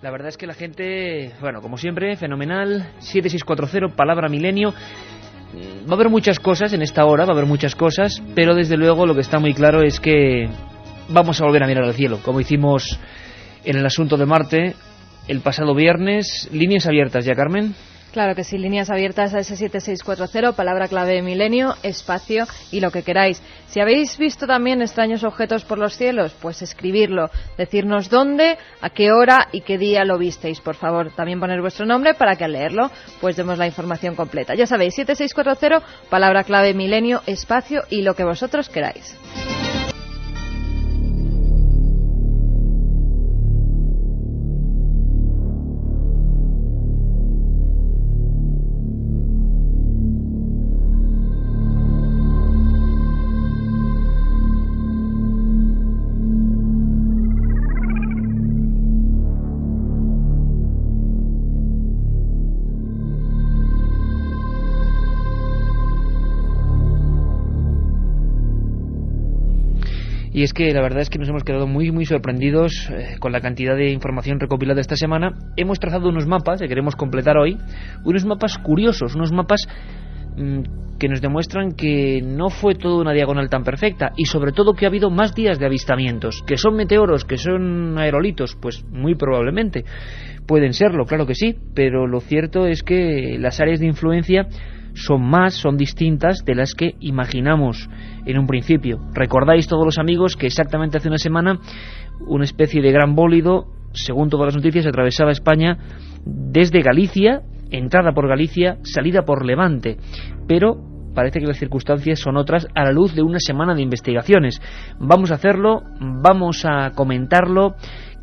La verdad es que la gente, bueno, como siempre, fenomenal. 7640, palabra milenio. Va a haber muchas cosas en esta hora, va a haber muchas cosas, pero desde luego lo que está muy claro es que vamos a volver a mirar al cielo, como hicimos en el asunto de Marte el pasado viernes. Líneas abiertas ya, Carmen. Claro que sí, líneas abiertas a ese 7640, palabra clave milenio, espacio y lo que queráis. Si habéis visto también extraños objetos por los cielos, pues escribirlo, decirnos dónde, a qué hora y qué día lo visteis, por favor. También poner vuestro nombre para que al leerlo pues demos la información completa. Ya sabéis, 7640, palabra clave milenio, espacio y lo que vosotros queráis. Y es que la verdad es que nos hemos quedado muy sorprendidos con la cantidad de información recopilada esta semana. Hemos trazado unos mapas que queremos completar hoy, unos mapas curiosos, unos mapas que nos demuestran que no fue todo una diagonal tan perfecta y sobre todo que ha habido más días de avistamientos. ¿Que son meteoros, que son aerolitos? Pues muy probablemente pueden serlo, claro que sí, pero lo cierto es que las áreas de influencia son distintas de las que imaginamos en un principio. Recordáis todos los amigos que exactamente hace una semana una especie de gran bólido, según todas las noticias, atravesaba España desde Galicia, entrada por Galicia, salida por Levante, pero parece que las circunstancias son otras a la luz de una semana de investigaciones. Vamos a hacerlo, vamos a comentarlo.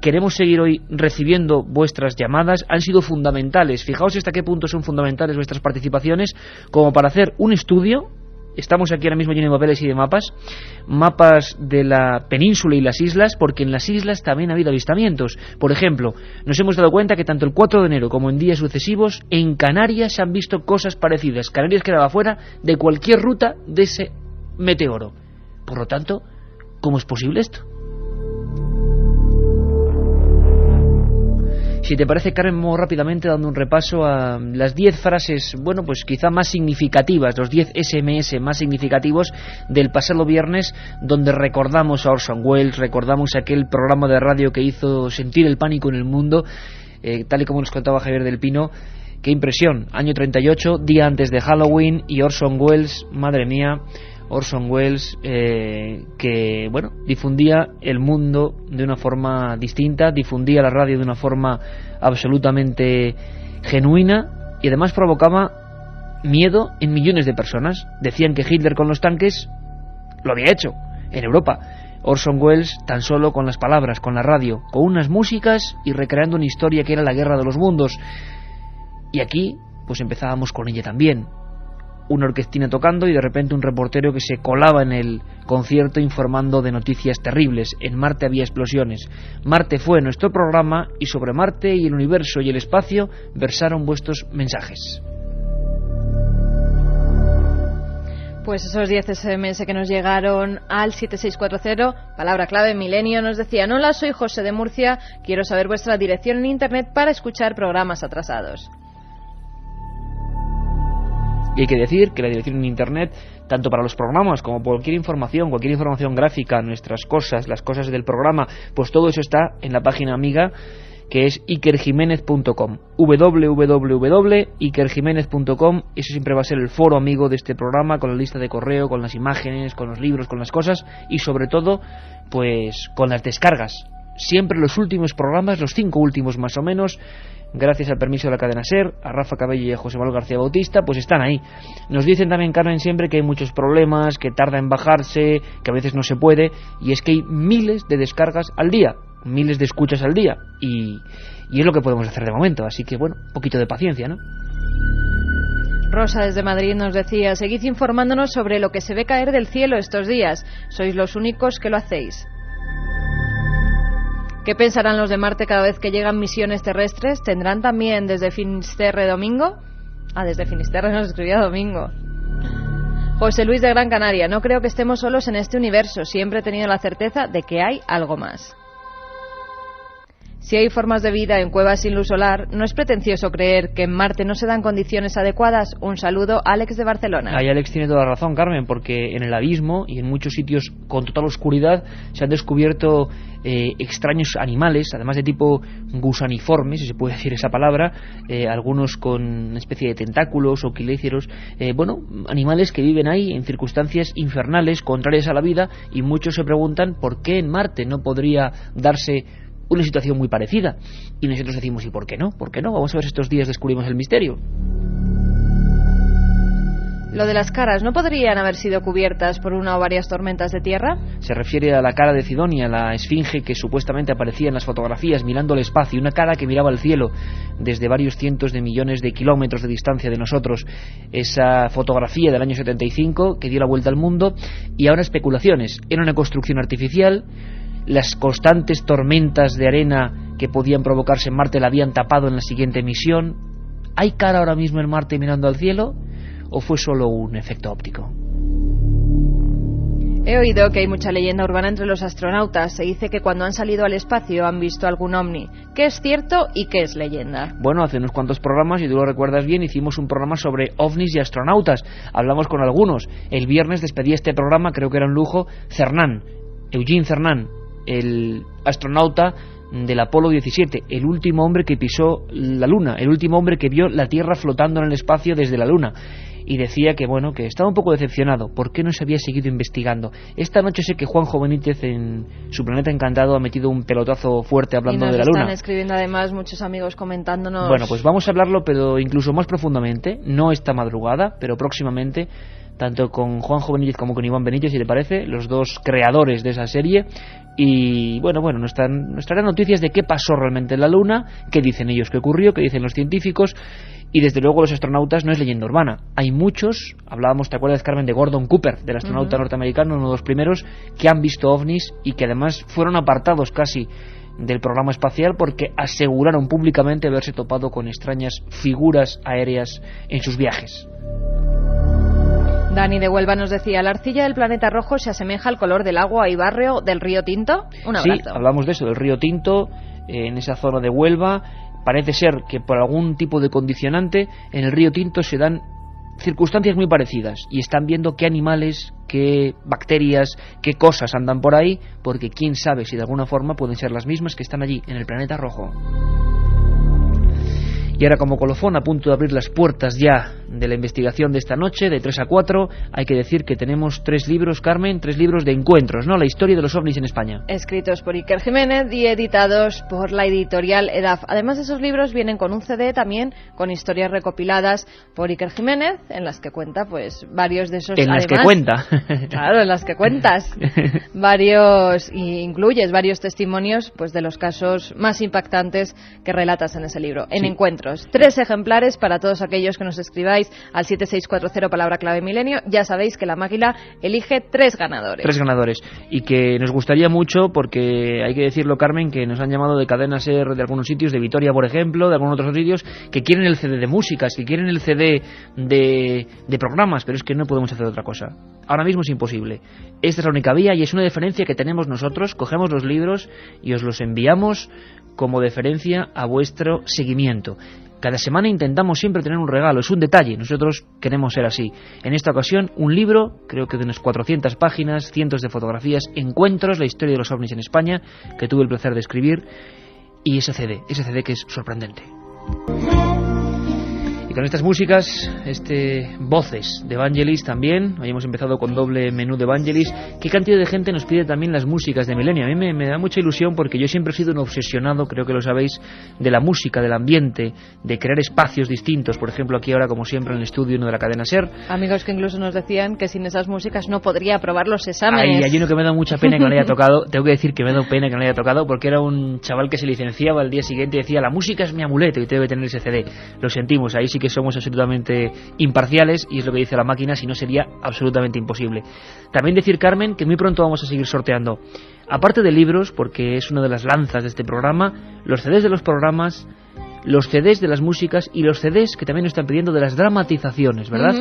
Queremos seguir hoy recibiendo vuestras llamadas, han sido fundamentales. Fijaos hasta qué punto son fundamentales vuestras participaciones, como para hacer un estudio. Estamos aquí ahora mismo llenos de papeles y de mapas de la península y las islas, porque en las islas también ha habido avistamientos. Por ejemplo, nos hemos dado cuenta que tanto el 4 de enero como en días sucesivos, en Canarias se han visto cosas parecidas. Canarias quedaba fuera de cualquier ruta de ese meteoro. Por lo tanto, ¿cómo es posible esto? Si te parece, Carmen, vamos rápidamente dando un repaso a las 10 frases, bueno, pues quizá más significativas, los 10 SMS más significativos del pasado viernes, donde recordamos a Orson Welles, recordamos aquel programa de radio que hizo sentir el pánico en el mundo, tal y como nos contaba Javier del Pino. Qué impresión, año 38, día antes de Halloween, y Orson Welles, madre mía, Orson Welles, que bueno, difundía el mundo de una forma distinta, difundía la radio de una forma absolutamente genuina y además provocaba miedo en millones de personas. Decían que Hitler con los tanques lo había hecho en Europa. Orson Welles tan solo con las palabras, con la radio, con unas músicas y recreando una historia que era la guerra de los mundos. Y aquí pues empezábamos con ella también. Una orquestina tocando y de repente un reportero que se colaba en el concierto informando de noticias terribles. En Marte había explosiones. Marte fue nuestro programa y sobre Marte y el universo y el espacio versaron vuestros mensajes. Pues esos 10 SMS que nos llegaron al 7640, palabra clave milenio, nos decían: hola, soy José de Murcia, quiero saber vuestra dirección en internet para escuchar programas atrasados. Y hay que decir que la dirección en internet, tanto para los programas como cualquier información gráfica, nuestras cosas, las cosas del programa, pues todo eso está en la página amiga, que es ikerjimenez.com, www.ikerjimenez.com. Eso siempre va a ser el foro amigo de este programa, con la lista de correo, con las imágenes, con los libros, con las cosas y sobre todo pues con las descargas. Siempre los últimos programas, los 5 últimos más o menos, gracias al permiso de la cadena SER, a Rafa Cabello y a José Manuel García Bautista, pues están ahí. Nos dicen también, Carmen, siempre que hay muchos problemas, que tarda en bajarse, que a veces no se puede, y es que hay miles de descargas al día, miles de escuchas al día, y es lo que podemos hacer de momento, así que bueno, un poquito de paciencia, ¿no? Rosa desde Madrid nos decía: seguid informándonos sobre lo que se ve caer del cielo estos días, sois los únicos que lo hacéis. ¿Qué pensarán los de Marte cada vez que llegan misiones terrestres? ¿Tendrán también desde Finisterre domingo? Desde Finisterre nos escribía Domingo. José Luis de Gran Canaria: no creo que estemos solos en este universo, siempre he tenido la certeza de que hay algo más. Si hay formas de vida en cuevas sin luz solar, ¿no es pretencioso creer que en Marte no se dan condiciones adecuadas? Un saludo, Alex de Barcelona. Ahí Alex tiene toda la razón, Carmen, porque en el abismo y en muchos sitios con total oscuridad se han descubierto extraños animales, además de tipo gusaniforme, si se puede decir esa palabra, algunos con una especie de tentáculos o quiléceros, animales que viven ahí en circunstancias infernales, contrarias a la vida, y muchos se preguntan por qué en Marte no podría darse una situación muy parecida. Y nosotros decimos, ¿y por qué no? ¿Por qué no? Vamos a ver si estos días descubrimos el misterio. Lo de las caras, ¿no podrían haber sido cubiertas por una o varias tormentas de tierra? Se refiere a la cara de Cidonia, la esfinge que supuestamente aparecía en las fotografías mirando al espacio, una cara que miraba al cielo desde varios cientos de millones de kilómetros de distancia de nosotros. Esa fotografía del año 75 que dio la vuelta al mundo, y ahora especulaciones. Era una construcción artificial, las constantes tormentas de arena que podían provocarse en Marte la habían tapado en la siguiente misión. ¿Hay cara ahora mismo en Marte mirando al cielo? ¿O fue solo un efecto óptico? He oído que hay mucha leyenda urbana entre los astronautas. Se dice que cuando han salido al espacio han visto algún ovni. ¿Qué es cierto y qué es leyenda? Bueno, hace unos cuantos programas, y tú lo recuerdas bien, hicimos un programa sobre ovnis y astronautas. Hablamos con algunos. El viernes despedía este programa, creo que era un lujo, Eugene Cernan, el astronauta del Apolo 17, el último hombre que pisó la Luna, el último hombre que vio la Tierra flotando en el espacio desde la Luna. Y decía que que estaba un poco decepcionado. ¿Por qué no se había seguido investigando? Esta noche sé que Juanjo Benítez en su Planeta Encantado ha metido un pelotazo fuerte hablando de la Luna. Y nos están escribiendo además muchos amigos comentándonos. Bueno, pues vamos a hablarlo, pero incluso más profundamente, no esta madrugada, pero próximamente, tanto con Juanjo Benítez como con Iván Benítez, si le parece, los dos creadores de esa serie. Y nos traerán noticias de qué pasó realmente en la Luna, qué dicen ellos que ocurrió, qué dicen los científicos. Y desde luego los astronautas no es leyenda urbana. Hay muchos, hablábamos, ¿te acuerdas, Carmen, de Gordon Cooper, del astronauta norteamericano, uno de los primeros, que han visto ovnis y que además fueron apartados casi del programa espacial porque aseguraron públicamente haberse topado con extrañas figuras aéreas en sus viajes. Dani de Huelva nos decía, ¿la arcilla del planeta rojo se asemeja al color del agua y barrio del río Tinto? Un abrazo. Sí, hablamos de eso, del río Tinto, en esa zona de Huelva. Parece ser que por algún tipo de condicionante en el río Tinto se dan circunstancias muy parecidas y están viendo qué animales, qué bacterias, qué cosas andan por ahí, porque quién sabe si de alguna forma pueden ser las mismas que están allí en el planeta rojo. Y ahora, como colofón, a punto de abrir las puertas ya de la investigación de esta noche, de 3 a 4, hay que decir que tenemos 3 libros, Carmen, 3 libros de encuentros, ¿no? La historia de los ovnis en España. Escritos por Iker Jiménez y editados por la editorial EDAF. Además de esos libros, vienen con un CD también con historias recopiladas por Iker Jiménez, en las que cuenta, pues, varios de esos... En las que cuenta. Claro, en las que cuentas. Varios, y incluyes varios testimonios, pues, de los casos más impactantes que relatas en ese libro, en encuentros. 3 ejemplares para todos aquellos que nos escribáis al 7640 palabra clave milenio. Ya sabéis que la máquina elige 3 ganadores. 3 ganadores. Y que nos gustaría mucho, porque hay que decirlo, Carmen, que nos han llamado de Cadena SER de algunos sitios, de Vitoria, por ejemplo, de algunos otros sitios, que quieren el CD de músicas, que quieren el CD de programas, pero es que no podemos hacer otra cosa. Ahora mismo es imposible. Esta es la única vía y es una deferencia que tenemos nosotros. Cogemos los libros y os los enviamos como deferencia a vuestro seguimiento. Cada semana intentamos siempre tener un regalo, es un detalle, nosotros queremos ser así. En esta ocasión, un libro, creo que de unas 400 páginas, cientos de fotografías, encuentros, la historia de los ovnis en España, que tuve el placer de escribir, y ese CD que es sorprendente. Y con estas músicas, voces de Vangelis también. Hoy hemos empezado con doble menú de Vangelis. ¿Qué cantidad de gente nos pide también las músicas de Milenio? A mí me da mucha ilusión porque yo siempre he sido un obsesionado, creo que lo sabéis, de la música, del ambiente, de crear espacios distintos. Por ejemplo, aquí ahora, como siempre, en el estudio 1 de la cadena SER. Amigos que incluso nos decían que sin esas músicas no podría aprobar los exámenes. Hay uno que me da mucha pena que no le haya tocado. Tengo que decir que me da pena que no le haya tocado porque era un chaval que se licenciaba al día siguiente y decía, la música es mi amuleto y debe tener ese CD. Lo sentimos, ahí sí que somos absolutamente imparciales y es lo que dice la máquina, si no sería absolutamente imposible. También decir, Carmen, que muy pronto vamos a seguir sorteando, aparte de libros, porque es una de las lanzas de este programa, los CDs de los programas, los CDs de las músicas y los CDs que también nos están pidiendo de las dramatizaciones, ¿verdad?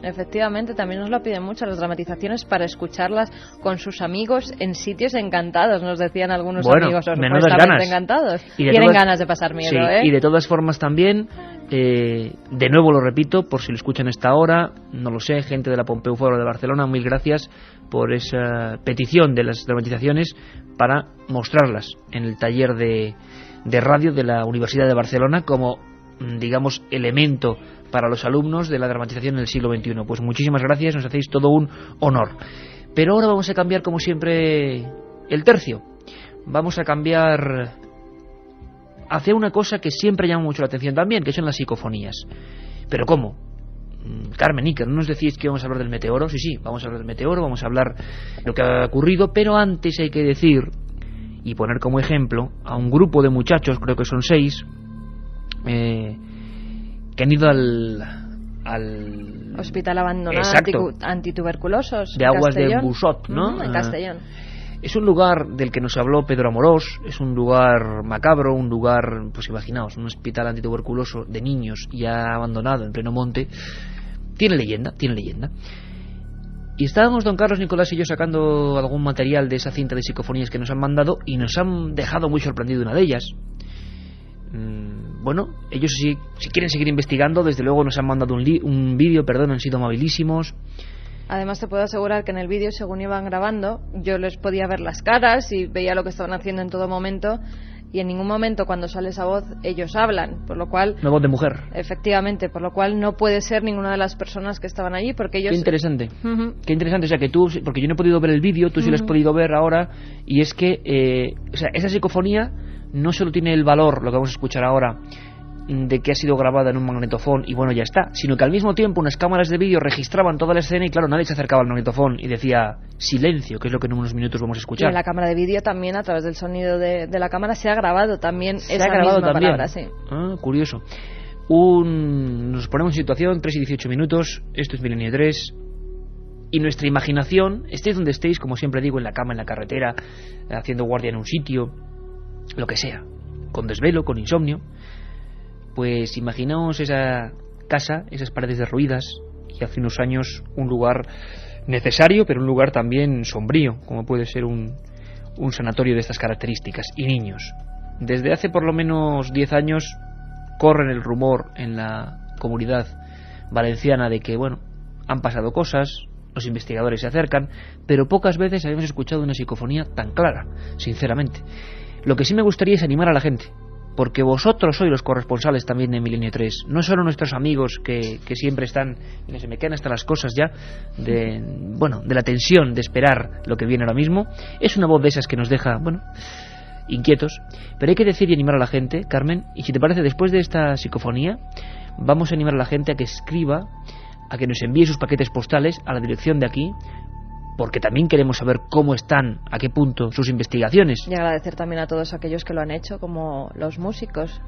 Efectivamente, también nos lo piden mucho las dramatizaciones para escucharlas con sus amigos en sitios encantados, nos decían algunos amigos, menudas ganas. Encantados. Tienen ganas de pasar miedo, sí, y de todas formas también, de nuevo lo repito, por si lo escuchan a esta hora, no lo sé, gente de la Pompeu Fabra de Barcelona, mil gracias por esa petición de las dramatizaciones para mostrarlas en el taller de radio de la Universidad de Barcelona como, digamos, elemento para los alumnos de la dramatización en el siglo XXI. Pues muchísimas gracias, nos hacéis todo un honor. Pero ahora vamos a cambiar, como siempre, el tercio. Vamos a cambiar hacia una cosa que siempre llama mucho la atención también, que son las psicofonías. ¿Pero cómo? Carmen, Iker, ¿no nos decís que vamos a hablar del meteoro? Sí, vamos a hablar del meteoro, vamos a hablar de lo que ha ocurrido, pero antes hay que decir y poner como ejemplo a un grupo de muchachos, creo que son 6, que han ido al hospital abandonado antituberculosos de aguas de Busot, ¿no? En Castellón. Es un lugar del que nos habló Pedro Amorós, es un lugar macabro, un lugar, pues imaginaos, un hospital antituberculoso de niños ya abandonado en pleno monte. Tiene leyenda. Y estábamos don Carlos, Nicolás y yo sacando algún material de esa cinta de psicofonías que nos han mandado y nos han dejado muy sorprendido una de ellas. Bueno, ellos si quieren seguir investigando, desde luego nos han mandado un vídeo, han sido amabilísimos. Además te puedo asegurar que en el vídeo, según iban grabando, yo les podía ver las caras y veía lo que estaban haciendo en todo momento, y en ningún momento cuando sale esa voz ellos hablan, por lo cual... Una voz de mujer. Efectivamente, por lo cual no puede ser ninguna de las personas que estaban allí, porque ellos... Qué interesante, qué interesante, o sea que tú, porque yo no he podido ver el vídeo, tú sí lo has podido ver ahora, y es que, o sea, esa psicofonía no solo tiene el valor, lo que vamos a escuchar ahora, de que ha sido grabada en un magnetofón y bueno, ya está, sino que al mismo tiempo unas cámaras de vídeo registraban toda la escena y claro, nadie se acercaba al magnetofón y decía silencio, que es lo que en unos minutos vamos a escuchar. Y en la cámara de vídeo también, a través del sonido de la cámara, se ha grabado también esa misma palabra, sí. Ah, curioso. Nos ponemos en situación, 3 y 18 minutos, esto es Milenio 3, y nuestra imaginación, estéis donde estéis, como siempre digo, en la cama, en la carretera, haciendo guardia en un sitio, lo que sea, con desvelo, con insomnio, pues imaginaos esa casa, esas paredes derruidas, y hace unos años un lugar necesario, pero un lugar también sombrío, como puede ser un sanatorio de estas características, y niños. Desde hace por lo menos 10 años corren el rumor en la comunidad valenciana de que, bueno, han pasado cosas, los investigadores se acercan, pero pocas veces habíamos escuchado una psicofonía tan clara, sinceramente. Lo que sí me gustaría es animar a la gente, porque vosotros sois los corresponsales también de Milenio 3, no solo nuestros amigos que siempre están, se me quedan hasta las cosas ya de la tensión de esperar lo que viene ahora mismo. Es una voz de esas que nos deja, inquietos, pero hay que decir y animar a la gente, Carmen, y si te parece, después de esta psicofonía vamos a animar a la gente a que escriba, a que nos envíe sus paquetes postales a la dirección de aquí, porque también queremos saber cómo están, a qué punto sus investigaciones. Y agradecer también a todos aquellos que lo han hecho, como los músicos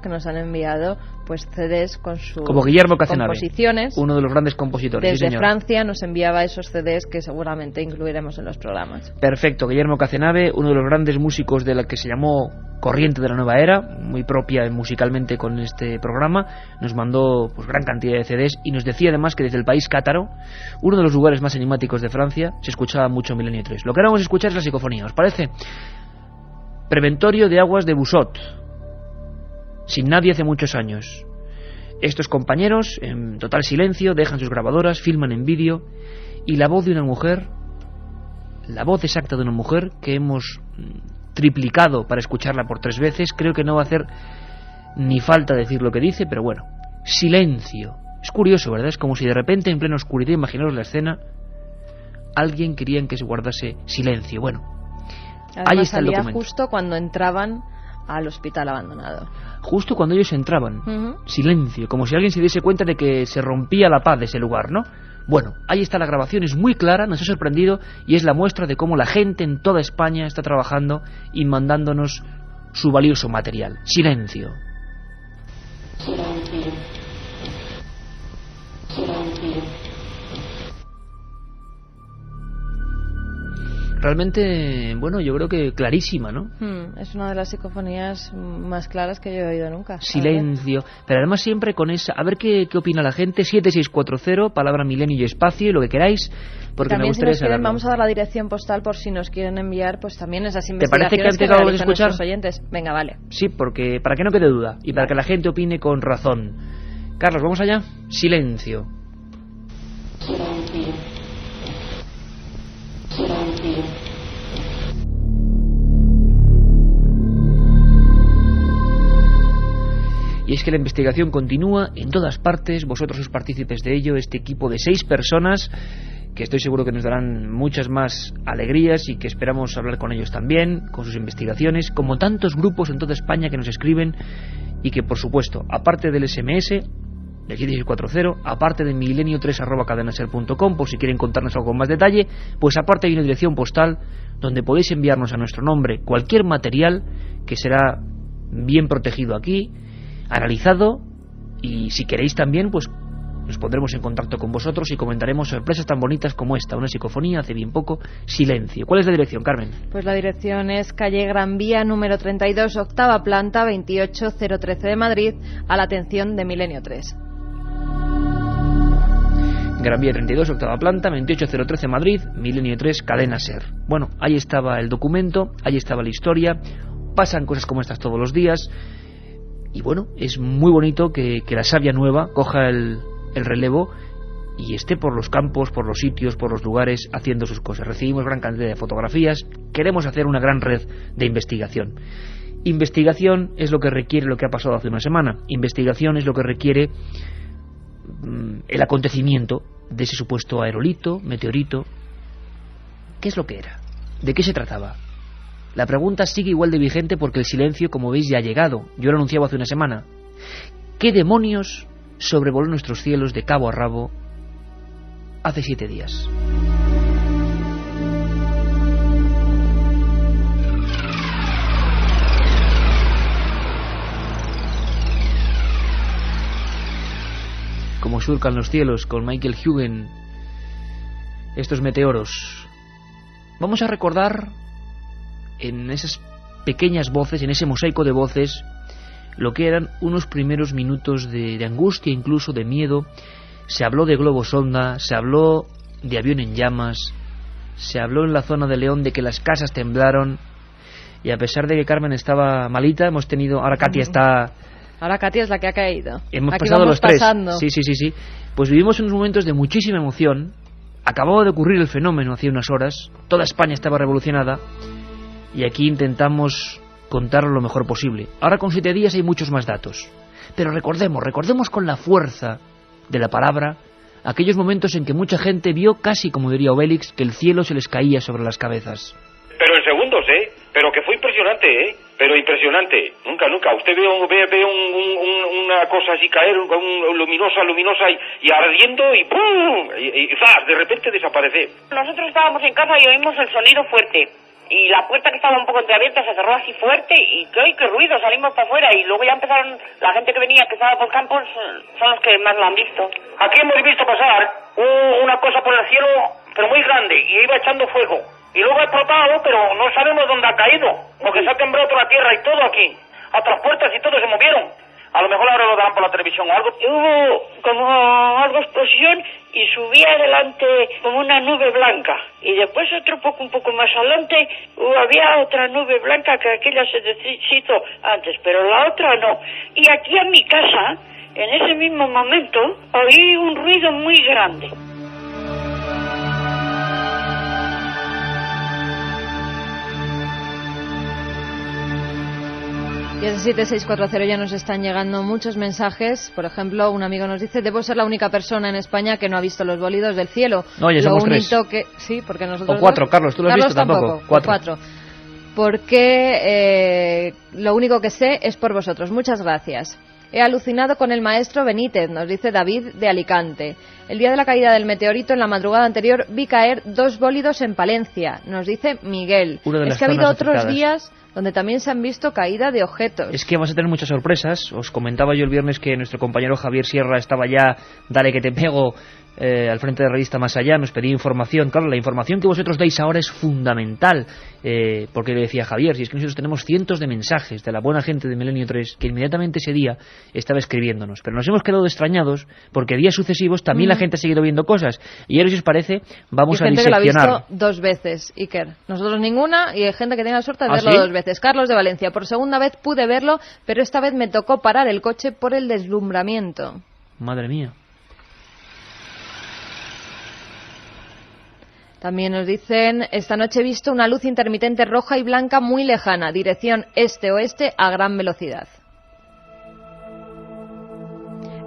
que nos han enviado pues CDs con sus como Guillermo Cazenave, composiciones. Uno de los grandes compositores. Desde sí, señor. Francia nos enviaba esos CDs que seguramente incluiremos en los programas. Perfecto, Guillermo Cazenave, uno de los grandes músicos de la que se llamó Corriente de la Nueva Era, muy propia musicalmente con este programa, nos mandó pues gran cantidad de CDs y nos decía además que desde el país cátaro, uno de los lugares más enigmáticos de Francia, se escuchaba mucho Milenio 3. Lo que ahora vamos a escuchar es la psicofonía, ¿os parece? Preventorio de aguas de Busot, sin nadie hace muchos años. Estos compañeros, en total silencio, dejan sus grabadoras, filman en vídeo, y la voz de una mujer, la voz exacta de una mujer, que hemos triplicado para escucharla por 3 veces, creo que no va a hacer ni falta decir lo que dice, pero bueno, silencio. Es curioso, ¿verdad? Es como si de repente, en plena oscuridad, imaginaos la escena, alguien quería que se guardase silencio. Bueno, además, ahí está el salía documento. Justo cuando entraban al hospital abandonado. Justo cuando ellos entraban. Silencio, como si alguien se diese cuenta de que se rompía la paz de ese lugar, ¿no? Bueno, ahí está la grabación, es muy clara, nos ha sorprendido y es la muestra de cómo la gente en toda España está trabajando y mandándonos su valioso material. Silencio. Silencio. Silencio. realmente, bueno, yo creo que clarísima, ¿no? Es una de las psicofonías más claras que yo he oído nunca. Silencio. Pero además siempre con esa... A ver qué opina la gente. 7640, palabra milenio y espacio, y lo que queráis, porque también, me gustaría si nos quieren, saberlo. vamos a dar la dirección postal por si nos quieren enviar pues también esas investigaciones. ¿Te parece que antes vamos a escuchar? Nuestros oyentes. Venga, vale. Sí, porque para que no quede duda y para que la gente opine con razón. Carlos, ¿vamos allá? Silencio. Y es que la investigación continúa en todas partes, vosotros sois partícipes de ello, este equipo de 6 personas, que estoy seguro que nos darán muchas más alegrías y que esperamos hablar con ellos también, con sus investigaciones, como tantos grupos en toda España que nos escriben y que, por supuesto, aparte del SMS, del 7640, aparte de milenio3@cadenaser.com, por si quieren contarnos algo con más detalle, pues aparte hay una dirección postal donde podéis enviarnos a nuestro nombre cualquier material que será bien protegido aquí, analizado, y si queréis también pues nos pondremos en contacto con vosotros y comentaremos sorpresas tan bonitas como esta, una psicofonía hace bien poco, Silencio. ¿Cuál es la dirección, Carmen? Pues la dirección es calle Gran Vía número 32, octava planta, 28013 de Madrid, a la atención de Milenio 3. Gran Vía 32, octava planta, 28013 Madrid, Milenio 3, Cadena Ser. Bueno, ahí estaba el documento, ahí estaba la historia, pasan cosas como estas todos los días. Y bueno, es muy bonito que la savia nueva coja el relevo y esté por los campos, por los sitios, por los lugares, haciendo sus cosas. Recibimos gran cantidad de fotografías, queremos hacer una gran red de investigación. Investigación es lo que requiere lo que ha pasado hace una semana. Investigación es lo que requiere el acontecimiento de ese supuesto aerolito, meteorito. ¿Qué es lo que era? ¿De qué se trataba? La pregunta sigue igual de vigente porque el silencio, como veis, ya ha llegado. Yo lo anunciaba hace una semana. ¿Qué demonios sobrevoló nuestros cielos de cabo a rabo hace 7 días? Como surcan los cielos con Michael Huguen estos meteoros. Vamos a recordar en esas pequeñas voces, en ese mosaico de voces, lo que eran unos primeros minutos de angustia, incluso de miedo. Se habló de globo sonda, se habló de avión en llamas, se habló en la zona de León de que las casas temblaron, y a pesar de que Carmen estaba malita, hemos tenido... Ahora Katia está... Ahora Katia es la que ha caído. Hemos aquí pasado los 3. Pasando. Sí. Pues vivimos unos momentos de muchísima emoción. Acababa de ocurrir el fenómeno hace unas horas. Toda España estaba revolucionada. Y aquí intentamos contarlo lo mejor posible. Ahora con 7 días hay muchos más datos. Pero recordemos con la fuerza de la palabra aquellos momentos en que mucha gente vio, casi como diría Obélix, que el cielo se les caía sobre las cabezas. Pero en segundos, Pero que fue impresionante, Pero impresionante. Nunca. Usted ve una cosa así caer, luminosa y ardiendo y ¡pum! Y ¡zas! De repente desaparece. Nosotros estábamos en casa y oímos el sonido fuerte. Y la puerta, que estaba un poco entreabierta, se cerró así fuerte y qué ruido, salimos para afuera y luego ya empezaron, la gente que venía, que estaba por campos, son los que más lo han visto. Aquí hemos visto pasar una cosa por el cielo, pero muy grande, y iba echando fuego. Y luego ha explotado, pero no sabemos dónde ha caído, porque se ha temblado toda la tierra y todo aquí. Otras puertas y todo se movieron. A lo mejor ahora lo darán por la televisión o algo. Hubo como algo explosión y subía adelante como una nube blanca. Y después un poco más adelante, había otra nube blanca que aquella se deshizo antes, pero la otra no. Y aquí en mi casa, en ese mismo momento, oí un ruido muy grande. 7640 ya nos están llegando muchos mensajes. Por ejemplo, un amigo nos dice: debo ser la única persona en España que no ha visto los bólidos del cielo. No, ya somos 3. Sí, porque nosotros... O 4, Carlos, ¿tú lo has visto? Tampoco. 4. Porque lo único que sé es por vosotros. Muchas gracias. He alucinado con el maestro Benítez, nos dice David de Alicante. El día de la caída del meteorito, en la madrugada anterior, vi caer 2 bólidos en Palencia, nos dice Miguel. Una de las es que ha habido otros afectadas. días donde también se han visto caída de objetos. Es que vas a tener muchas sorpresas. Os comentaba yo el viernes que nuestro compañero Javier Sierra estaba ya, dale que te pego, al frente de Revista Más Allá, nos pedía información. Claro, la información que vosotros dais ahora es fundamental, porque le decía Javier, si es que nosotros tenemos cientos de mensajes de la buena gente de Milenio 3 que inmediatamente ese día estaba escribiéndonos, pero nos hemos quedado extrañados porque días sucesivos también la gente ha seguido viendo cosas, y ahora, si os parece, vamos a diseccionar. Hay gente que lo ha visto 2 veces, Iker. Nosotros ninguna, y hay gente que tiene la suerte de verlo 2 veces. Carlos de Valencia, por segunda vez pude verlo, pero esta vez me tocó parar el coche por el deslumbramiento. Madre mía. También nos dicen, esta noche he visto una luz intermitente roja y blanca muy lejana, dirección este-oeste a gran velocidad.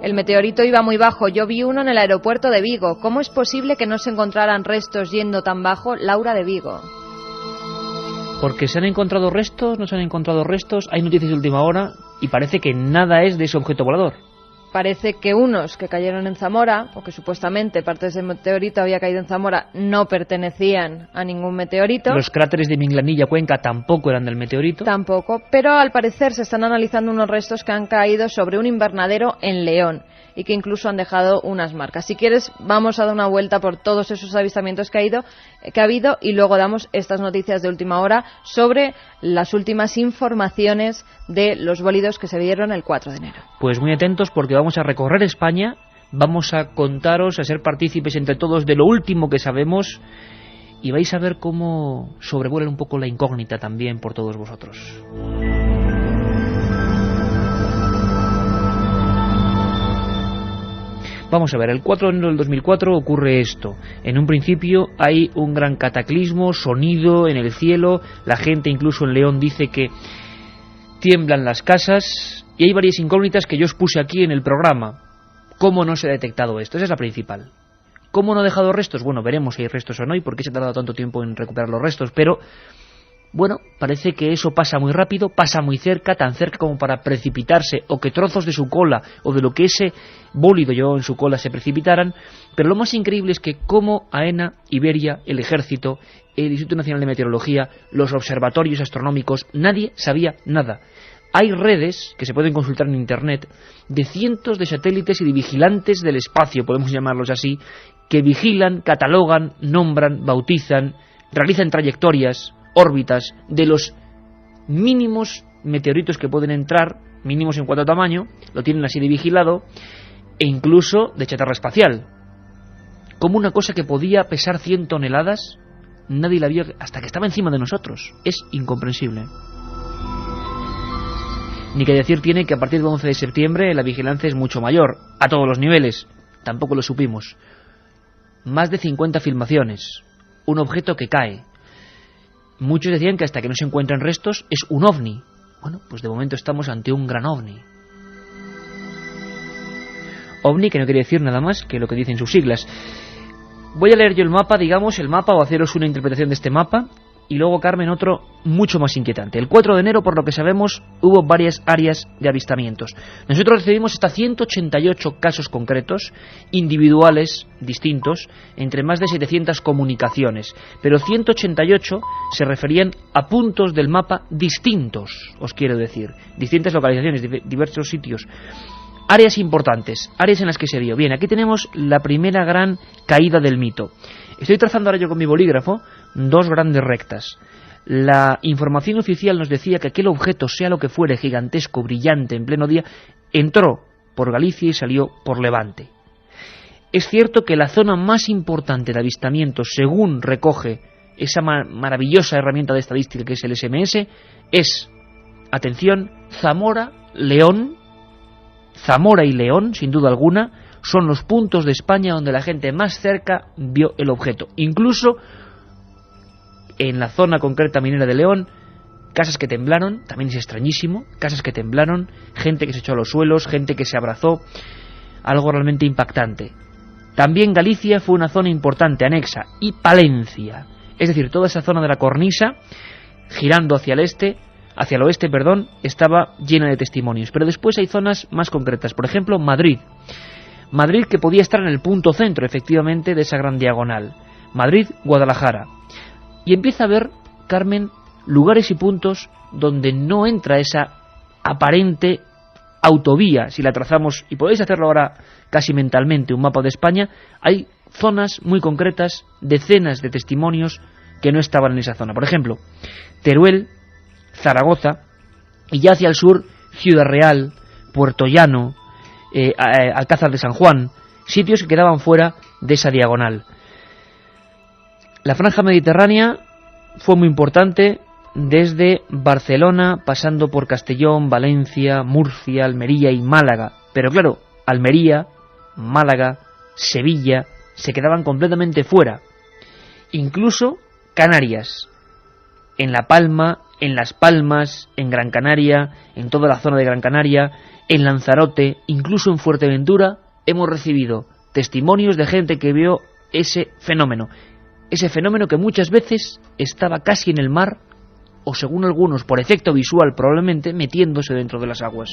El meteorito iba muy bajo, yo vi uno en el aeropuerto de Vigo. ¿Cómo es posible que no se encontraran restos yendo tan bajo? Laura de Vigo. Porque se han encontrado restos, no se han encontrado restos, hay noticias de última hora y parece que nada es de ese objeto volador. Parece que unos que cayeron en Zamora, o que supuestamente parte de ese meteorito había caído en Zamora, no pertenecían a ningún meteorito. Los cráteres de Minglanilla, Cuenca, tampoco eran del meteorito. Tampoco, pero al parecer se están analizando unos restos que han caído sobre un invernadero en León y que incluso han dejado unas marcas. Si quieres, vamos a dar una vuelta por todos esos avistamientos que ha habido y luego damos estas noticias de última hora sobre las últimas informaciones de los bólidos que se vieron el 4 de enero. Pues muy atentos, porque vamos a recorrer España, vamos a contaros, a ser partícipes entre todos de lo último que sabemos, y vais a ver cómo sobrevuela un poco la incógnita también por todos vosotros. Vamos a ver, el 4 de enero del 2004 ocurre esto. En un principio hay un gran cataclismo, sonido en el cielo, la gente incluso en León dice que tiemblan las casas, y hay varias incógnitas que yo os puse aquí en el programa. ¿Cómo no se ha detectado esto? Esa es la principal. ¿Cómo no ha dejado restos? Bueno, veremos si hay restos o no y por qué se ha tardado tanto tiempo en recuperar los restos, pero bueno, parece que eso pasa muy rápido, pasa muy cerca, tan cerca como para precipitarse, o que trozos de su cola, o de lo que ese bólido llevaba en su cola se precipitaran. Pero lo más increíble es que como AENA, Iberia, el Ejército, el Instituto Nacional de Meteorología, los observatorios astronómicos, nadie sabía nada. Hay redes, que se pueden consultar en Internet, de cientos de satélites y de vigilantes del espacio, podemos llamarlos así, que vigilan, catalogan, nombran, bautizan, realizan trayectorias, órbitas de los mínimos meteoritos que pueden entrar, mínimos en cuanto a tamaño, lo tienen así de vigilado, e incluso de chatarra espacial. Como una cosa que podía pesar 100 toneladas, nadie la vio hasta que estaba encima de nosotros. Es incomprensible. Ni que decir tiene que a partir del 11 de septiembre la vigilancia es mucho mayor, a todos los niveles. Tampoco lo supimos. Más de 50 filmaciones. Un objeto que cae. Muchos decían que hasta que no se encuentran restos es un ovni. Bueno, pues de momento estamos ante un gran ovni. OVNI, que no quiere decir nada más que lo que dicen sus siglas. Voy a leer yo el mapa, digamos, o haceros una interpretación de este mapa, y luego, Carmen, otro mucho más inquietante. El 4 de enero, por lo que sabemos, hubo varias áreas de avistamientos. Nosotros recibimos hasta 188 casos concretos, individuales, distintos, entre más de 700 comunicaciones. Pero 188 se referían a puntos del mapa distintos, os quiero decir. Distintas localizaciones, diversos sitios. Áreas importantes, áreas en las que se vio. Bien, aquí tenemos la primera gran caída del mito. Estoy trazando ahora yo con mi bolígrafo 2 grandes rectas. La información oficial nos decía que aquel objeto, sea lo que fuere, gigantesco, brillante, en pleno día, entró por Galicia y salió por Levante. Es cierto que la zona más importante de avistamiento, según recoge esa maravillosa herramienta de estadística que es el SMS, es, atención, Zamora, León. Zamora y León, sin duda alguna, son los puntos de España donde la gente más cerca vio el objeto. Incluso en la zona concreta minera de León, casas que temblaron, también es extrañísimo, casas que temblaron, gente que se echó a los suelos, gente que se abrazó, algo realmente impactante. También Galicia fue una zona importante, anexa, y Palencia, es decir, toda esa zona de la cornisa, girando hacia el oeste, estaba llena de testimonios. Pero después hay zonas más concretas, por ejemplo, Madrid, que podía estar en el punto centro, efectivamente, de esa gran diagonal. Madrid, Guadalajara. Y empieza a ver, Carmen, lugares y puntos donde no entra esa aparente autovía, si la trazamos, y podéis hacerlo ahora casi mentalmente, un mapa de España, hay zonas muy concretas, decenas de testimonios que no estaban en esa zona. Por ejemplo, Teruel, Zaragoza, y ya hacia el sur, Ciudad Real, Puerto Llano, Alcázar de San Juan, sitios que quedaban fuera de esa diagonal. La franja mediterránea fue muy importante desde Barcelona, pasando por Castellón, Valencia, Murcia, Almería y Málaga. Pero claro, Almería, Málaga, Sevilla se quedaban completamente fuera. Incluso Canarias, en La Palma, en Las Palmas, en Gran Canaria, en toda la zona de Gran Canaria, en Lanzarote, incluso en Fuerteventura, hemos recibido testimonios de gente que vio ese fenómeno que muchas veces estaba casi en el mar, o según algunos, por efecto visual probablemente, metiéndose dentro de las aguas.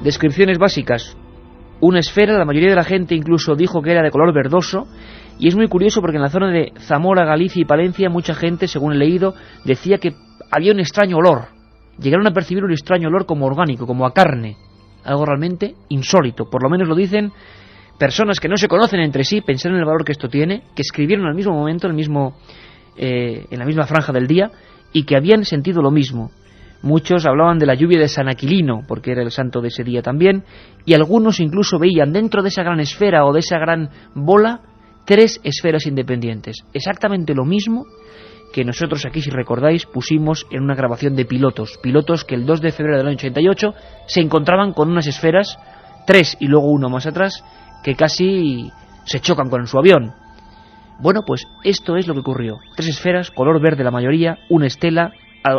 Descripciones básicas. Una esfera, la mayoría de la gente incluso dijo que era de color verdoso, y es muy curioso porque en la zona de Zamora, Galicia y Palencia mucha gente, según he leído, decía que había un extraño olor. Llegaron a percibir un extraño olor como orgánico, como a carne. Algo realmente insólito, por lo menos lo dicen personas que no se conocen entre sí, pensaron en el valor que esto tiene, que escribieron al mismo momento, en la misma franja del día, y que habían sentido lo mismo. Muchos hablaban de la lluvia de San Aquilino, porque era el santo de ese día también, y algunos incluso veían dentro de esa gran esfera o de esa gran bola 3 esferas independientes. Exactamente lo mismo que nosotros aquí, si recordáis, pusimos en una grabación de pilotos que el 2 de febrero del año 88 se encontraban con unas esferas, 3 y luego uno más atrás, que casi se chocan con su avión. Bueno, pues esto es lo que ocurrió. 3 esferas, color verde la mayoría, una estela,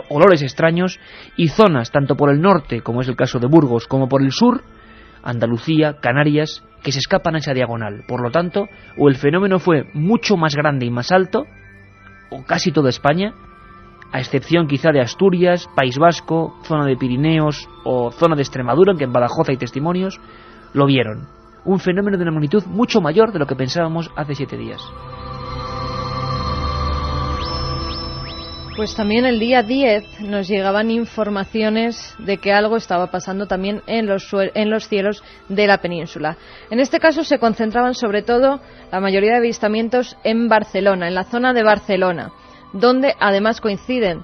olores extraños y zonas, tanto por el norte, como es el caso de Burgos, como por el sur, Andalucía, Canarias, que se escapan a esa diagonal. Por lo tanto, o el fenómeno fue mucho más grande y más alto, o casi toda España, a excepción quizá de Asturias, País Vasco, zona de Pirineos o zona de Extremadura, en que en Badajoz hay testimonios, lo vieron. Un fenómeno de una magnitud mucho mayor de lo que pensábamos hace 7 días. Pues también el día 10 nos llegaban informaciones de que algo estaba pasando también en los cielos de la península. En este caso se concentraban sobre todo la mayoría de avistamientos en Barcelona, en la zona de Barcelona, donde además coinciden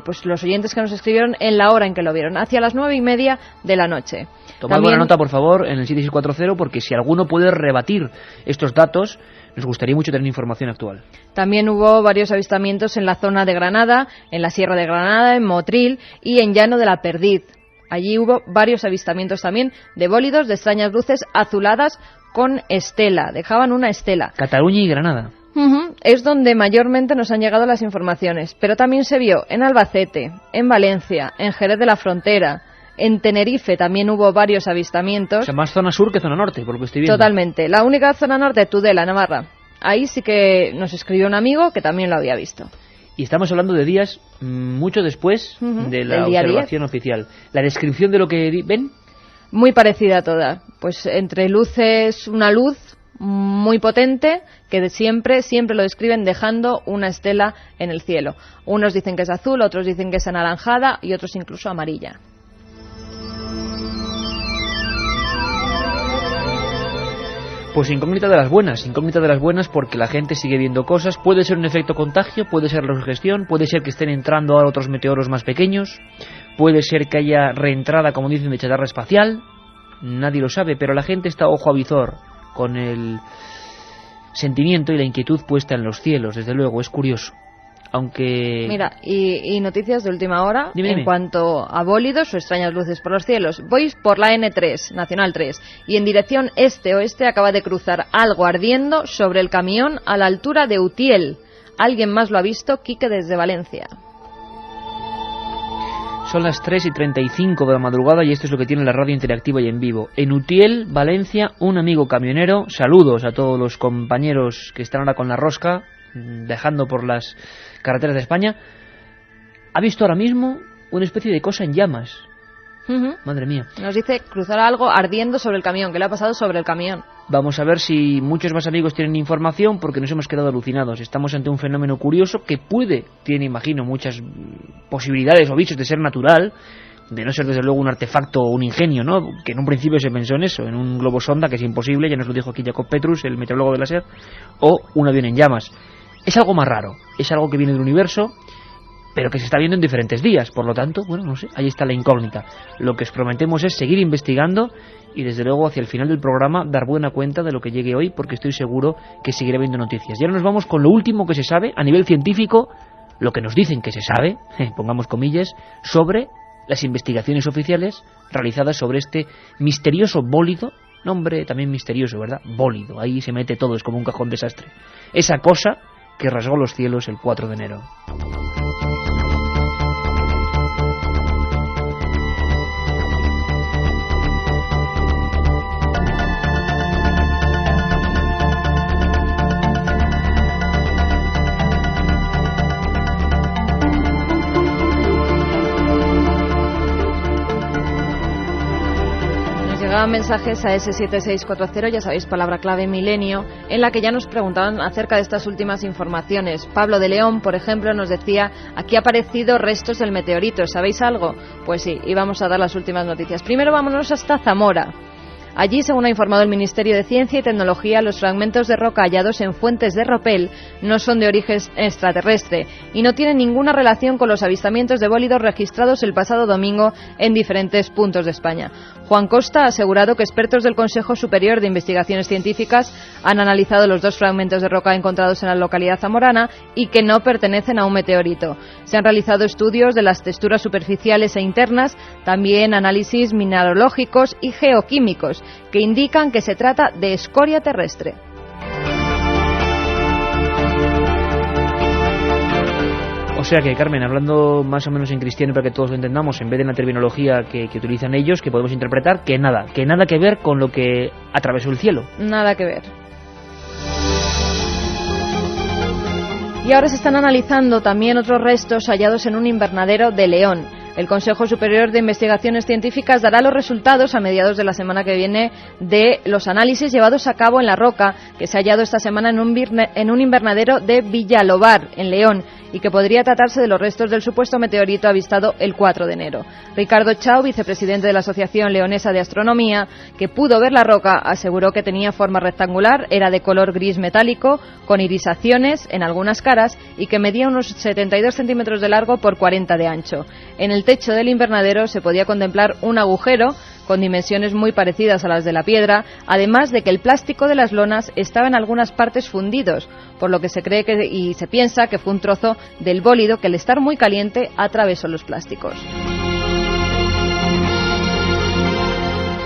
pues los oyentes que nos escribieron en la hora en que lo vieron, hacia las 9:30 de la noche. Tomad buena nota, por favor, en el 7640, porque si alguno puede rebatir estos datos, nos gustaría mucho tener información actual. También hubo varios avistamientos en la zona de Granada, en la Sierra de Granada, en Motril y en Llano de la Perdiz. Allí hubo varios avistamientos también de bólidos de extrañas luces azuladas con estela. Dejaban una estela. Cataluña y Granada. Es donde mayormente nos han llegado las informaciones. Pero también se vio en Albacete, en Valencia, en Jerez de la Frontera. En Tenerife también hubo varios avistamientos. O sea, más zona sur que zona norte, por lo que estoy viendo. Totalmente. La única zona norte, Tudela, Navarra. Ahí sí que nos escribió un amigo que también lo había visto. Y estamos hablando de días mucho después de la observación oficial. ¿La descripción de lo que ven? Muy parecida a toda. Pues entre luces, una luz muy potente que siempre lo describen dejando una estela en el cielo. Unos dicen que es azul, otros dicen que es anaranjada y otros incluso amarilla. Pues incógnita de las buenas porque la gente sigue viendo cosas. Puede ser un efecto contagio, puede ser la sugestión, puede ser que estén entrando ahora otros meteoros más pequeños, puede ser que haya reentrada, como dicen, de chatarra espacial. Nadie lo sabe, pero la gente está ojo a visor con el sentimiento y la inquietud puesta en los cielos. Desde luego, es curioso. Aunque... Mira, y noticias de última hora. Dime. Cuanto a bólidos o extrañas luces por los cielos. Voy por la N3, Nacional 3, y en dirección este-oeste acaba de cruzar algo ardiendo sobre el camión a la altura de Utiel. ¿Alguien más lo ha visto? Quique desde Valencia. Son las 3:35 de la madrugada y esto es lo que tiene la radio interactiva y en vivo. En Utiel, Valencia, un amigo camionero, saludos a todos los compañeros que están ahora con la rosca, dejando por las carreteras de España, ha visto ahora mismo una especie de cosa en llamas. Madre mía. Nos dice cruzar algo ardiendo sobre el camión, que le ha pasado sobre el camión. Vamos a ver si muchos más amigos tienen información, porque nos hemos quedado alucinados. Estamos ante un fenómeno curioso que tiene, imagino, muchas posibilidades o visos de ser natural, de no ser desde luego un artefacto o un ingenio, ¿no? Que en un principio se pensó en eso, en un globo sonda, que es imposible, ya nos lo dijo aquí Jacob Petrus, el meteorólogo de la SER, o un avión en llamas. Es algo más raro, es algo que viene del universo, pero que se está viendo en diferentes días. Por lo tanto, bueno, no sé, ahí está la incógnita. Lo que os prometemos es seguir investigando y desde luego hacia el final del programa dar buena cuenta de lo que llegue hoy, porque estoy seguro que seguiré viendo noticias. Y ahora nos vamos con lo último que se sabe a nivel científico, lo que nos dicen que se sabe, pongamos comillas, sobre las investigaciones oficiales realizadas sobre este misterioso bólido. Nombre también misterioso, ¿verdad? Bólido, ahí se mete todo, es como un cajón desastre. Esa cosa que rasgó los cielos el 4 de enero. Llegaban mensajes a ese 7640, ya sabéis, palabra clave milenio, en la que ya nos preguntaban acerca de estas últimas informaciones. Pablo de León, por ejemplo, nos decía: aquí ha aparecido restos del meteorito, ¿sabéis algo? Pues sí, y vamos a dar las últimas noticias. Primero vámonos hasta Zamora. Allí, según ha informado el Ministerio de Ciencia y Tecnología, los fragmentos de roca hallados en fuentes de Ropel no son de origen extraterrestre y no tienen ninguna relación con los avistamientos de bólidos registrados el pasado domingo en diferentes puntos de España. Juan Costa ha asegurado que expertos del Consejo Superior de Investigaciones Científicas han analizado los 2 fragmentos de roca encontrados en la localidad zamorana y que no pertenecen a un meteorito. Se han realizado estudios de las texturas superficiales e internas, también análisis mineralógicos y geoquímicos, que indican que se trata de escoria terrestre. O sea que, Carmen, hablando más o menos en cristiano para que todos lo entendamos, en vez de la terminología que utilizan ellos, que podemos interpretar, que nada que ver con lo que atravesó el cielo. Nada que ver. Y ahora se están analizando también otros restos hallados en un invernadero de León. El Consejo Superior de Investigaciones Científicas dará los resultados a mediados de la semana que viene de los análisis llevados a cabo en la roca que se ha hallado esta semana en un invernadero de Villalobar, en León, y que podría tratarse de los restos del supuesto meteorito avistado el 4 de enero. Ricardo Chau, vicepresidente de la Asociación Leonesa de Astronomía, que pudo ver la roca, aseguró que tenía forma rectangular, era de color gris metálico, con irisaciones en algunas caras y que medía unos 72 centímetros de largo por 40 de ancho. En el techo del invernadero se podía contemplar un agujero con dimensiones muy parecidas a las de la piedra, además de que el plástico de las lonas estaba en algunas partes fundidos, por lo que se cree y se piensa que fue un trozo del bólido que al estar muy caliente atravesó los plásticos.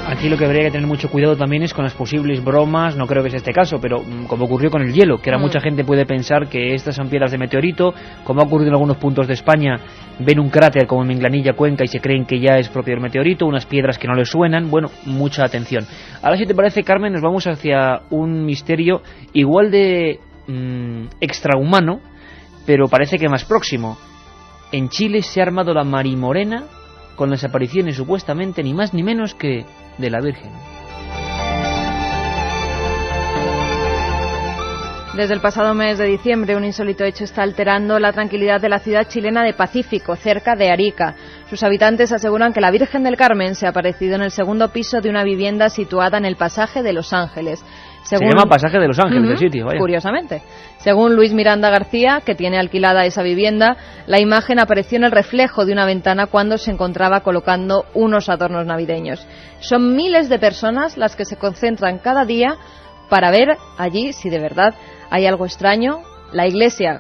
Aquí lo que habría que tener mucho cuidado también es con las posibles bromas, no creo que sea este caso, pero como ocurrió con el hielo, que ahora mucha gente puede pensar que estas son piedras de meteorito, como ha ocurrido en algunos puntos de España, ven un cráter como en Minglanilla, Cuenca, y se creen que ya es propio del meteorito, unas piedras que no les suenan. Bueno, mucha atención. Ahora, si te parece, Carmen, nos vamos hacia un misterio igual de extrahumano, pero parece que más próximo. En Chile se ha armado la marimorena con las apariciones supuestamente ni más ni menos que de la Virgen. Desde el pasado mes de diciembre, un insólito hecho está alterando la tranquilidad de la ciudad chilena de Pacífico, cerca de Arica. Sus habitantes aseguran que la Virgen del Carmen se ha aparecido en el segundo piso de una vivienda situada en el Pasaje de Los Ángeles. Se llama Pasaje de Los Ángeles, el sitio, vaya. Curiosamente. Según Luis Miranda García, que tiene alquilada esa vivienda, la imagen apareció en el reflejo de una ventana cuando se encontraba colocando unos adornos navideños. Son miles de personas las que se concentran cada día para ver allí si de verdad hay algo extraño. La Iglesia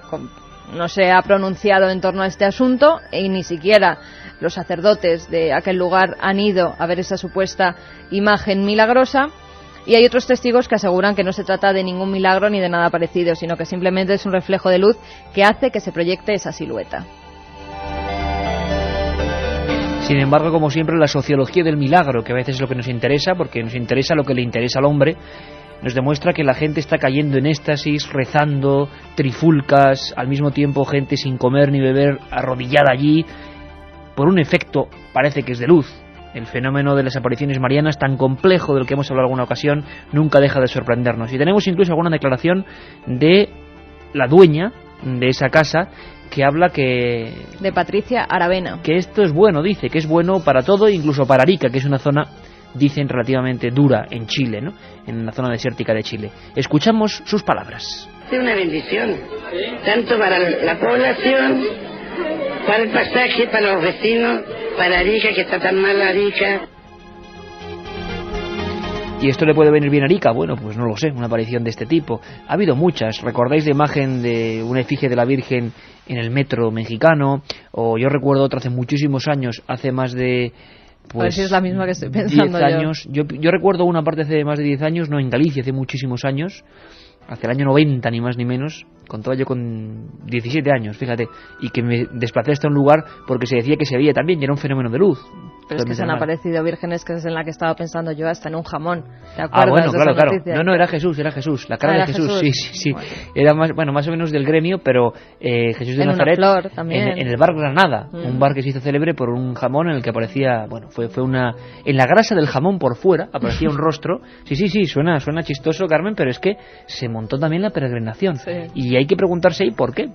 no se ha pronunciado en torno a este asunto y ni siquiera los sacerdotes de aquel lugar han ido a ver esa supuesta imagen milagrosa. Y hay otros testigos que aseguran que no se trata de ningún milagro ni de nada parecido, sino que simplemente es un reflejo de luz que hace que se proyecte esa silueta. Sin embargo, como siempre, la sociología del milagro, que a veces es lo que nos interesa, porque nos interesa lo que le interesa al hombre, nos demuestra que la gente está cayendo en éxtasis, rezando, trifulcas, al mismo tiempo gente sin comer ni beber, arrodillada allí, por un efecto, parece que es de luz. El fenómeno de las apariciones marianas, tan complejo del que hemos hablado en alguna ocasión, nunca deja de sorprendernos. Y tenemos incluso alguna declaración de la dueña de esa casa que habla de Patricia Aravena. Que esto es bueno, dice, que es bueno para todo, incluso para Arica, que es una zona, dicen, relativamente dura en Chile, ¿no? En la zona desértica de Chile. Escuchamos sus palabras. Es una bendición, tanto para la población, para el pasaje, para los vecinos, para Arica, que está tan mal Arica. ¿Y esto le puede venir bien a Arica? Bueno, pues no lo sé, una aparición de este tipo. Ha habido muchas. ¿Recordáis la imagen de una efigie de la Virgen en el metro mexicano? O yo recuerdo otra hace muchísimos años, hace más de... Pues, a ver si es la misma que estoy pensando 10 años. Yo recuerdo una parte hace más de 10 años, no, en Galicia, hace muchísimos años, hacia el año 90 ni más ni menos, contaba yo con 17 años, fíjate, y que me desplacé hasta un lugar porque se decía que se veía también y era un fenómeno de luz. Pero es que se han aparecido vírgenes, que es en la que estaba pensando yo, hasta en un jamón. ¿Te acuerdas? Bueno, de esa claro. noticia? No, era Jesús, la cara de Jesús. Sí. Bueno. Era más o menos del gremio, pero Jesús de Nazaret, una flor, también. En el bar Granada, un bar que se hizo célebre por un jamón en el que aparecía, bueno, fue una... En la grasa del jamón por fuera aparecía un rostro. Sí, suena chistoso, Carmen, pero es que se montó también la peregrinación. Sí. Y hay que preguntarse ahí por qué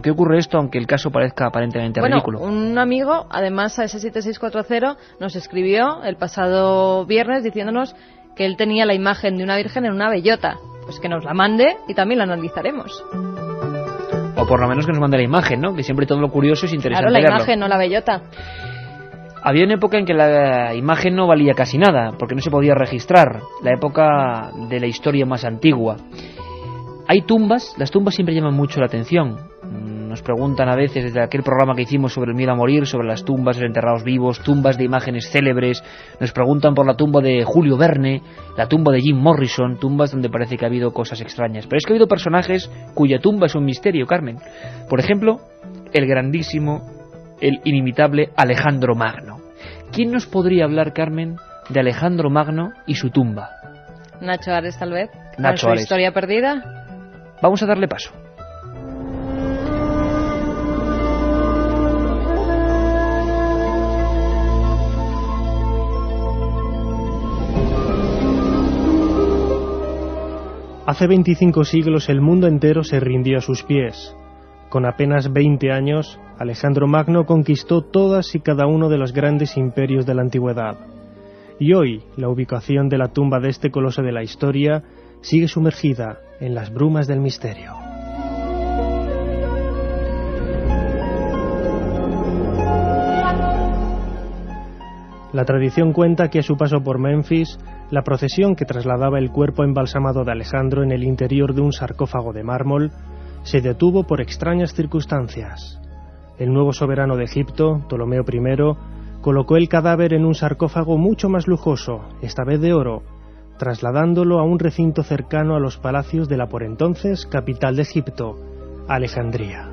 ocurre esto, aunque el caso parezca aparentemente ridículo. Un amigo, además a ese 7640, nos escribió el pasado viernes diciéndonos que él tenía la imagen de una virgen en una bellota. Pues que nos la mande y también la analizaremos. O por lo menos que nos mande la imagen, ¿no? Que siempre todo lo curioso es interesante. Claro, la verlo. imagen, no la bellota. Había una época en que la imagen no valía casi nada, porque no se podía registrar. La época de la historia más antigua. Hay tumbas, las tumbas siempre llaman mucho la atención. Nos preguntan a veces, desde aquel programa que hicimos sobre el miedo a morir, sobre las tumbas de los enterrados vivos, tumbas de imágenes célebres, nos preguntan por la tumba de Julio Verne, la tumba de Jim Morrison, tumbas donde parece que ha habido cosas extrañas. Pero es que ha habido personajes cuya tumba es un misterio, Carmen. Por ejemplo, el grandísimo, el inimitable Alejandro Magno. ¿Quién nos podría hablar, Carmen, de Alejandro Magno y su tumba? Nacho Ares, tal vez. Nacho ¿Con Ares. su historia perdida? Vamos a darle paso. Hace 25 siglos el mundo entero se rindió a sus pies. Con apenas 20 años, Alejandro Magno conquistó todas y cada uno de los grandes imperios de la antigüedad. Y hoy, la ubicación de la tumba de este coloso de la historia sigue sumergida en las brumas del misterio. La tradición cuenta que a su paso por Memphis, la procesión que trasladaba el cuerpo embalsamado de Alejandro en el interior de un sarcófago de mármol se detuvo por extrañas circunstancias. El nuevo soberano de Egipto, Ptolomeo I, colocó el cadáver en un sarcófago mucho más lujoso, esta vez de oro, trasladándolo a un recinto cercano a los palacios de la por entonces capital de Egipto, Alejandría.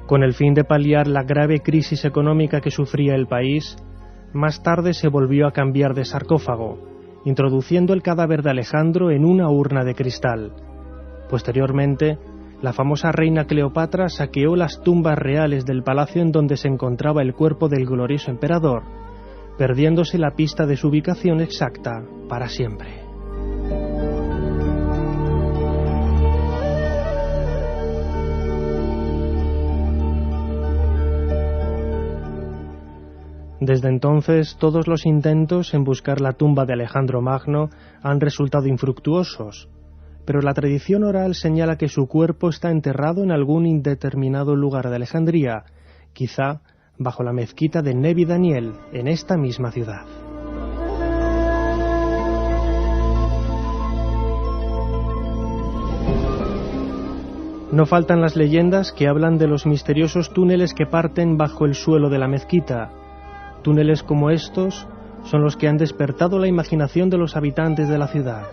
Con el fin de paliar la grave crisis económica que sufría el país, más tarde se volvió a cambiar de sarcófago, introduciendo el cadáver de Alejandro en una urna de cristal. Posteriormente, la famosa reina Cleopatra saqueó las tumbas reales del palacio en donde se encontraba el cuerpo del glorioso emperador, perdiéndose la pista de su ubicación exacta para siempre. Desde entonces, todos los intentos en buscar la tumba de Alejandro Magno han resultado infructuosos, pero la tradición oral señala que su cuerpo está enterrado en algún indeterminado lugar de Alejandría, quizá bajo la mezquita de Nebi Daniel, en esta misma ciudad. No faltan las leyendas que hablan de los misteriosos túneles que parten bajo el suelo de la mezquita. Túneles como estos son los que han despertado la imaginación de los habitantes de la ciudad.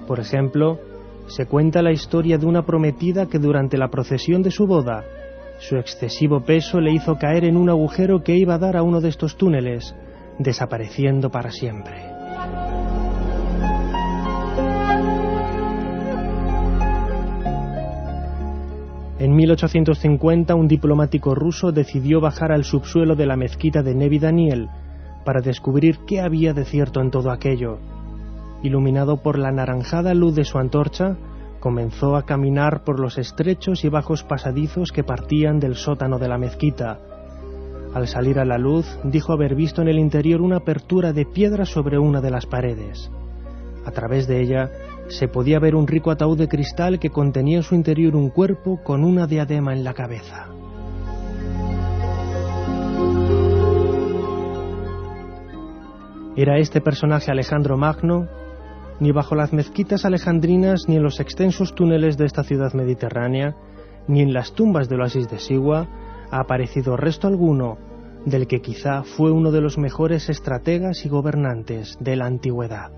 Por ejemplo, se cuenta la historia de una prometida que durante la procesión de su boda, su excesivo peso le hizo caer en un agujero que iba a dar a uno de estos túneles, desapareciendo para siempre. 1850 un diplomático ruso decidió bajar al subsuelo de la mezquita de Nevi Daniel para descubrir qué había de cierto en todo aquello. Iluminado por la anaranjada luz de su antorcha, comenzó a caminar por los estrechos y bajos pasadizos que partían del sótano de la mezquita. Al salir a la luz, dijo haber visto en el interior una apertura de piedra sobre una de las paredes. A través de ella se podía ver un rico ataúd de cristal que contenía en su interior un cuerpo con una diadema en la cabeza. ¿Era este personaje Alejandro Magno? Ni bajo las mezquitas alejandrinas, ni en los extensos túneles de esta ciudad mediterránea, ni en las tumbas del oasis de Siwa, ha aparecido resto alguno del que quizá fue uno de los mejores estrategas y gobernantes de la antigüedad.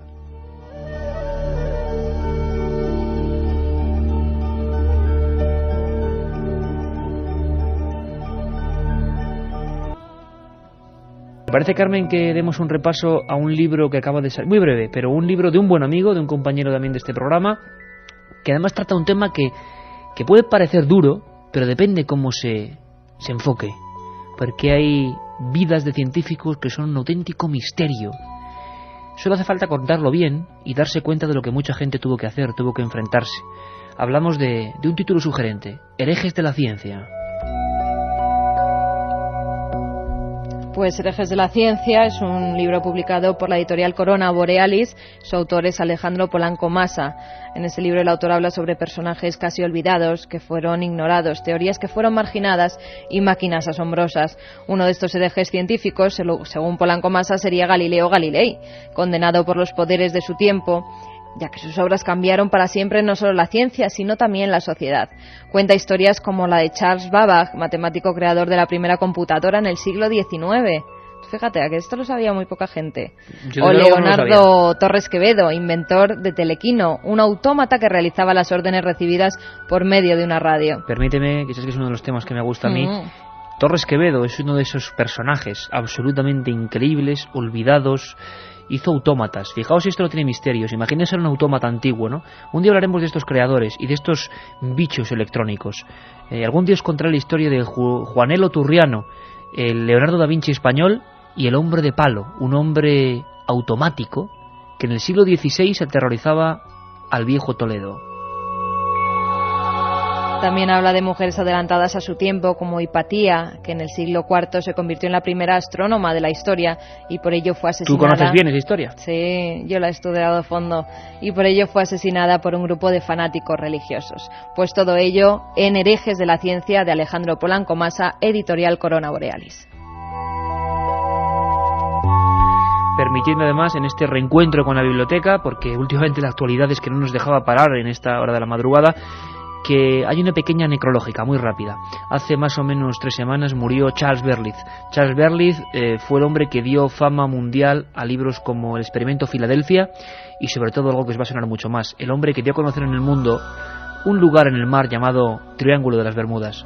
Me parece, Carmen, que demos un repaso a un libro que acaba de salir, muy breve, pero un libro de un buen amigo, de un compañero también de este programa, que además trata un tema que puede parecer duro, pero depende cómo se enfoque, porque hay vidas de científicos que son un auténtico misterio. Solo hace falta contarlo bien y darse cuenta de lo que mucha gente tuvo que hacer, tuvo que enfrentarse. Hablamos de un título sugerente, Herejes de la Ciencia. Pues Herejes de la Ciencia es un libro publicado por la editorial Corona Borealis. Su autor es Alejandro Polanco Massa. En ese libro el autor habla sobre personajes casi olvidados, que fueron ignorados, teorías que fueron marginadas y máquinas asombrosas. Uno de estos herejes científicos, según Polanco Massa, sería Galileo Galilei, condenado por los poderes de su tiempo, ya que sus obras cambiaron para siempre no solo la ciencia, sino también la sociedad. Cuenta historias como la de Charles Babbage, matemático creador de la primera computadora en el siglo XIX. Fíjate, que esto lo sabía muy poca gente. O Leonardo Torres Quevedo, inventor de Telequino, un autómata que realizaba las órdenes recibidas por medio de una radio. Permíteme, quizás que es uno de los temas que me gusta a mí. Torres Quevedo es uno de esos personajes absolutamente increíbles, olvidados. Hizo autómatas. Fijaos si esto no tiene misterios. Imagínense un autómata antiguo, ¿no? Un día hablaremos de estos creadores y de estos bichos electrónicos. Algún día os contaré la historia de Juanelo Turriano, el Leonardo da Vinci español y el hombre de palo, un hombre automático que en el siglo XVI aterrorizaba al viejo Toledo. También habla de mujeres adelantadas a su tiempo, como Hipatía, que en el siglo IV se convirtió en la primera astrónoma de la historia y por ello fue asesinada. ¿Tú conoces bien esa historia? Sí, yo la he estudiado a fondo. Y por ello fue asesinada por un grupo de fanáticos religiosos. Pues todo ello en Herejes de la Ciencia, de Alejandro Polanco Massa, editorial Corona Borealis. Permitidme además en este reencuentro con la biblioteca, porque últimamente la actualidad es que no nos dejaba parar en esta hora de la madrugada, que hay una pequeña necrológica muy rápida. Hace más o menos 3 semanas murió Charles Berlitz. Charles Berlitz fue el hombre que dio fama mundial a libros como El experimento Filadelfia y sobre todo algo que os va a sonar mucho más, el hombre que dio a conocer en el mundo un lugar en el mar llamado Triángulo de las Bermudas.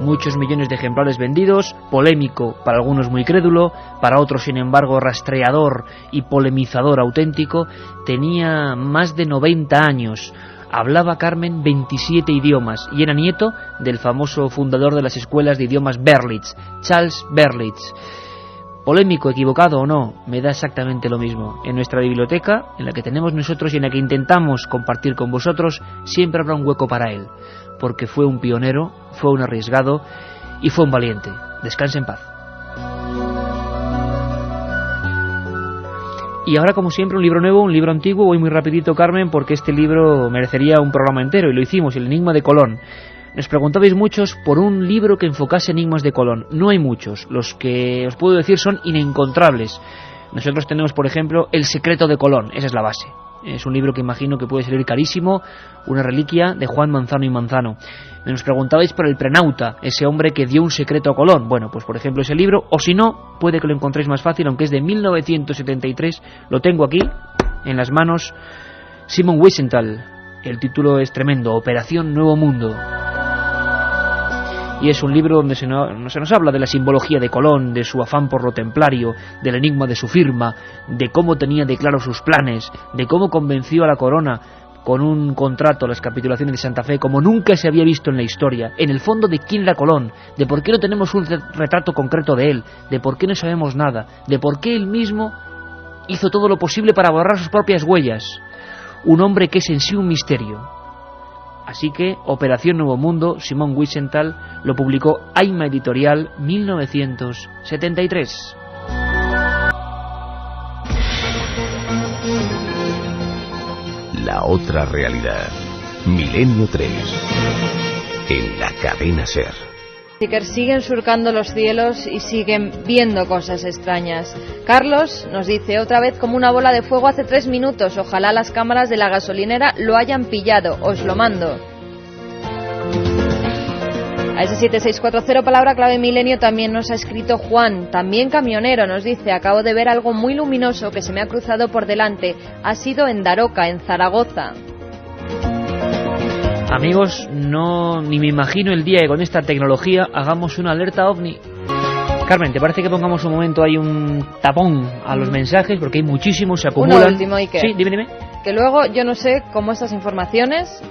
Muchos millones de ejemplares vendidos, polémico, para algunos muy crédulo, para otros sin embargo rastreador y polemizador auténtico. Tenía más de 90 años, hablaba, Carmen, 27 idiomas y era nieto del famoso fundador de las escuelas de idiomas Berlitz, Charles Berlitz. Polémico, equivocado o no, me da exactamente lo mismo. En nuestra biblioteca, en la que tenemos nosotros y en la que intentamos compartir con vosotros, siempre habrá un hueco para él, porque fue un pionero, fue un arriesgado y fue un valiente. Descanse en paz. Y ahora, como siempre, un libro nuevo, un libro antiguo. Voy muy rapidito, Carmen, porque este libro merecería un programa entero, y lo hicimos, El enigma de Colón. Nos preguntabais muchos por un libro que enfocase enigmas de Colón. No hay muchos, los que os puedo decir son inencontrables. Nosotros tenemos, por ejemplo, El secreto de Colón, esa es la base. Es un libro que imagino que puede salir carísimo, una reliquia de Juan Manzano y Manzano. Nos preguntabais por el Prenauta, ese hombre que dio un secreto a Colón. Bueno, pues por ejemplo ese libro, o si no, puede que lo encontréis más fácil, aunque es de 1973, lo tengo aquí, en las manos, Simon Wiesenthal. El título es tremendo, Operación Nuevo Mundo. Y es un libro donde se nos habla de la simbología de Colón, de su afán por lo templario, del enigma de su firma, de cómo tenía de claro sus planes, de cómo convenció a la corona con un contrato, las capitulaciones de Santa Fe, como nunca se había visto en la historia, en el fondo de quién era Colón, de por qué no tenemos un retrato concreto de él, de por qué no sabemos nada, de por qué él mismo hizo todo lo posible para borrar sus propias huellas. Un hombre que es en sí un misterio. Así que Operación Nuevo Mundo, Simón Wiesenthal, lo publicó Aima Editorial, 1973. La otra realidad. Milenio 3. En la cadena SER. Siguen surcando los cielos y siguen viendo cosas extrañas. Carlos nos dice otra vez como una bola de fuego hace 3 minutos. Ojalá las cámaras de la gasolinera lo hayan pillado. Os lo mando. A ese 7640, palabra clave Milenio, también nos ha escrito Juan, también camionero, nos dice: acabo de ver algo muy luminoso que se me ha cruzado por delante. Ha sido en Daroca, en Zaragoza. Amigos, ni me imagino el día que con esta tecnología hagamos una alerta OVNI. Carmen, ¿te parece que pongamos un momento ahí un tapón a los mensajes? Porque hay muchísimos, se acumulan. Uno último, Iker. Sí, dime. Que luego yo no sé cómo estas informaciones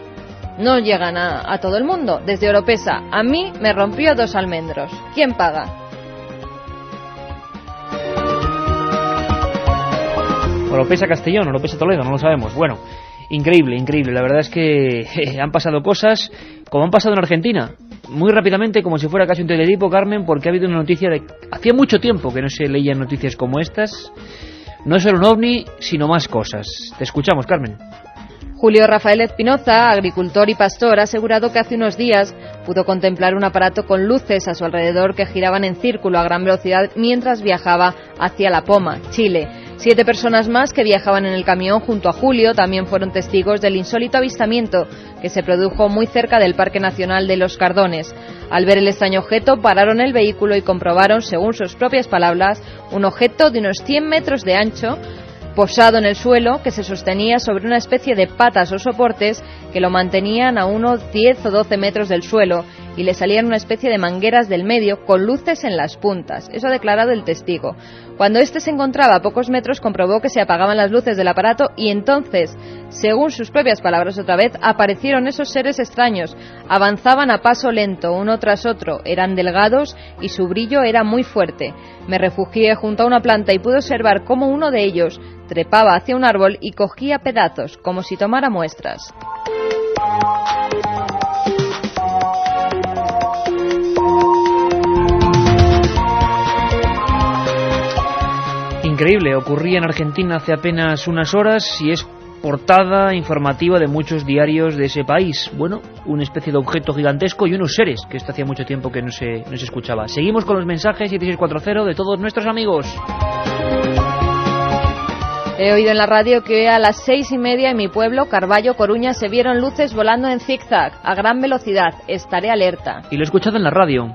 no llegan a todo el mundo. Desde Oropesa, a mí me rompió 2 almendros. ¿Quién paga? Oropesa Castellón, Oropesa Toledo, no lo sabemos. Bueno, increíble. La verdad es que han pasado cosas como han pasado en Argentina. Muy rápidamente, como si fuera casi un teletipo, Carmen, porque ha habido una noticia de... Hacía mucho tiempo que no se leían noticias como estas. No es solo un ovni, sino más cosas. Te escuchamos, Carmen. Julio Rafael Espinoza, agricultor y pastor, ha asegurado que hace unos días pudo contemplar un aparato con luces a su alrededor que giraban en círculo a gran velocidad mientras viajaba hacia La Poma, Chile. 7 personas más que viajaban en el camión junto a Julio también fueron testigos del insólito avistamiento que se produjo muy cerca del Parque Nacional de Los Cardones. Al ver el extraño objeto, pararon el vehículo y comprobaron, según sus propias palabras, un objeto de unos 100 metros de ancho, posado en el suelo, que se sostenía sobre una especie de patas o soportes que lo mantenían a unos 10 o 12 metros del suelo, y le salían una especie de mangueras del medio con luces en las puntas. Eso ha declarado el testigo. Cuando éste se encontraba a pocos metros, comprobó que se apagaban las luces del aparato y entonces, según sus propias palabras otra vez, aparecieron esos seres extraños. Avanzaban a paso lento, uno tras otro, eran delgados y su brillo era muy fuerte. Me refugié junto a una planta y pude observar cómo uno de ellos trepaba hacia un árbol y cogía pedazos, como si tomara muestras. Increíble, ocurría en Argentina hace apenas unas horas y es portada informativa de muchos diarios de ese país. Bueno, una especie de objeto gigantesco y unos seres que esto hacía mucho tiempo que no se escuchaba. Seguimos con los mensajes 7640 de todos nuestros amigos. He oído en la radio que a las 6:30 en mi pueblo, Carballo, Coruña, se vieron luces volando en zigzag a gran velocidad. Estaré alerta. Y lo he escuchado en la radio.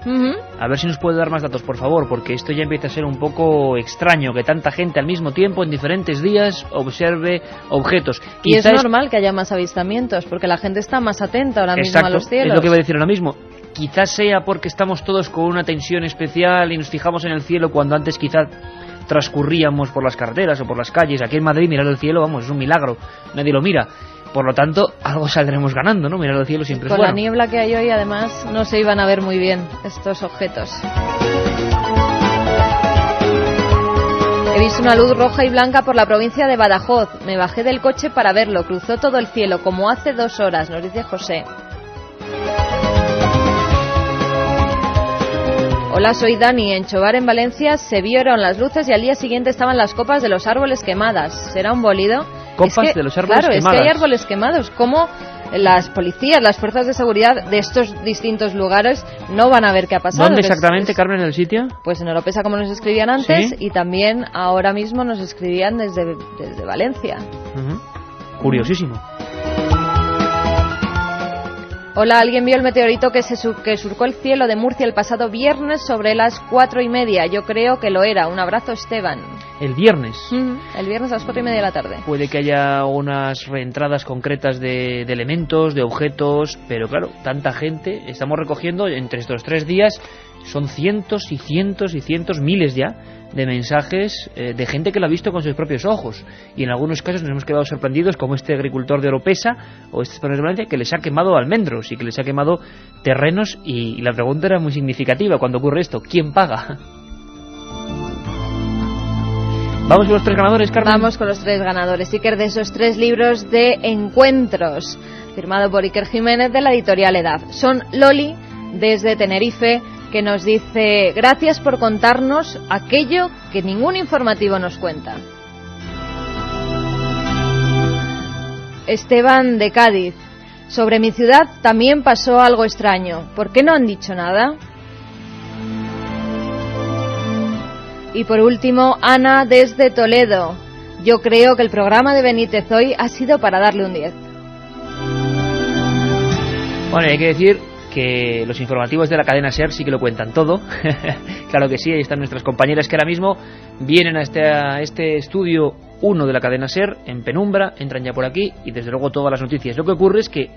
A ver si nos puede dar más datos, por favor, porque esto ya empieza a ser un poco extraño, que tanta gente al mismo tiempo, en diferentes días, observe objetos. Y es normal que haya más avistamientos, porque la gente está más atenta ahora mismo a los cielos. Es lo que iba a decir ahora mismo. Quizás sea porque estamos todos con una tensión especial y nos fijamos en el cielo cuando antes quizás transcurríamos por las carreteras o por las calles. Aquí en Madrid mirar el cielo, vamos, es un milagro, nadie lo mira. Por lo tanto, algo saldremos ganando, ¿no? Mirar el cielo siempre es bueno. Con la niebla que hay hoy, además, no se iban a ver muy bien estos objetos. He visto una luz roja y blanca por la provincia de Badajoz. Me bajé del coche para verlo. Cruzó todo el cielo, como hace 2 horas, nos dice José. Hola, soy Dani. En Chobar, en Valencia, se vieron las luces y al día siguiente estaban las copas de los árboles quemadas. ¿Será un bolido? Copas de los árboles quemadas. Claro, es que hay árboles quemados. ¿Cómo las policías, las fuerzas de seguridad de estos distintos lugares no van a ver qué ha pasado? ¿Dónde exactamente, Carmen, el sitio? Pues en Oropesa, como nos escribían antes, ¿sí? Y también ahora mismo nos escribían desde Valencia. Curiosísimo. Hola, ¿alguien vio el meteorito que surcó el cielo de Murcia el pasado viernes sobre las 4:30? Yo creo que lo era. Un abrazo, Esteban. el viernes. El viernes a las 4:30 de la tarde. Puede que haya unas reentradas concretas de elementos, de objetos, pero claro, tanta gente, estamos recogiendo entre estos 3 días, son cientos y cientos y cientos, miles ya, de mensajes de gente que lo ha visto con sus propios ojos, y en algunos casos nos hemos quedado sorprendidos, como este agricultor de Oropesa o este español de Valencia, que les ha quemado almendros y que les ha quemado terrenos, y la pregunta era muy significativa cuando ocurre esto: ¿quién paga? ¿Vamos con los 3 ganadores, Carmen? Vamos con los 3 ganadores, Iker, de esos 3 libros de encuentros, firmado por Iker Jiménez, de la editorial Edad. Son Loli, desde Tenerife, que nos dice: gracias por contarnos aquello que ningún informativo nos cuenta. Esteban, de Cádiz: sobre mi ciudad también pasó algo extraño. ¿Por qué no han dicho nada? Y por último, Ana, desde Toledo: yo creo que el programa de Benítez hoy ha sido para darle un 10. Bueno, hay que decir que los informativos de la cadena SER sí que lo cuentan todo. Claro que sí, ahí están nuestras compañeras que ahora mismo vienen a este estudio 1 de la cadena SER en penumbra, entran ya por aquí, y desde luego todas las noticias. Lo que ocurre es que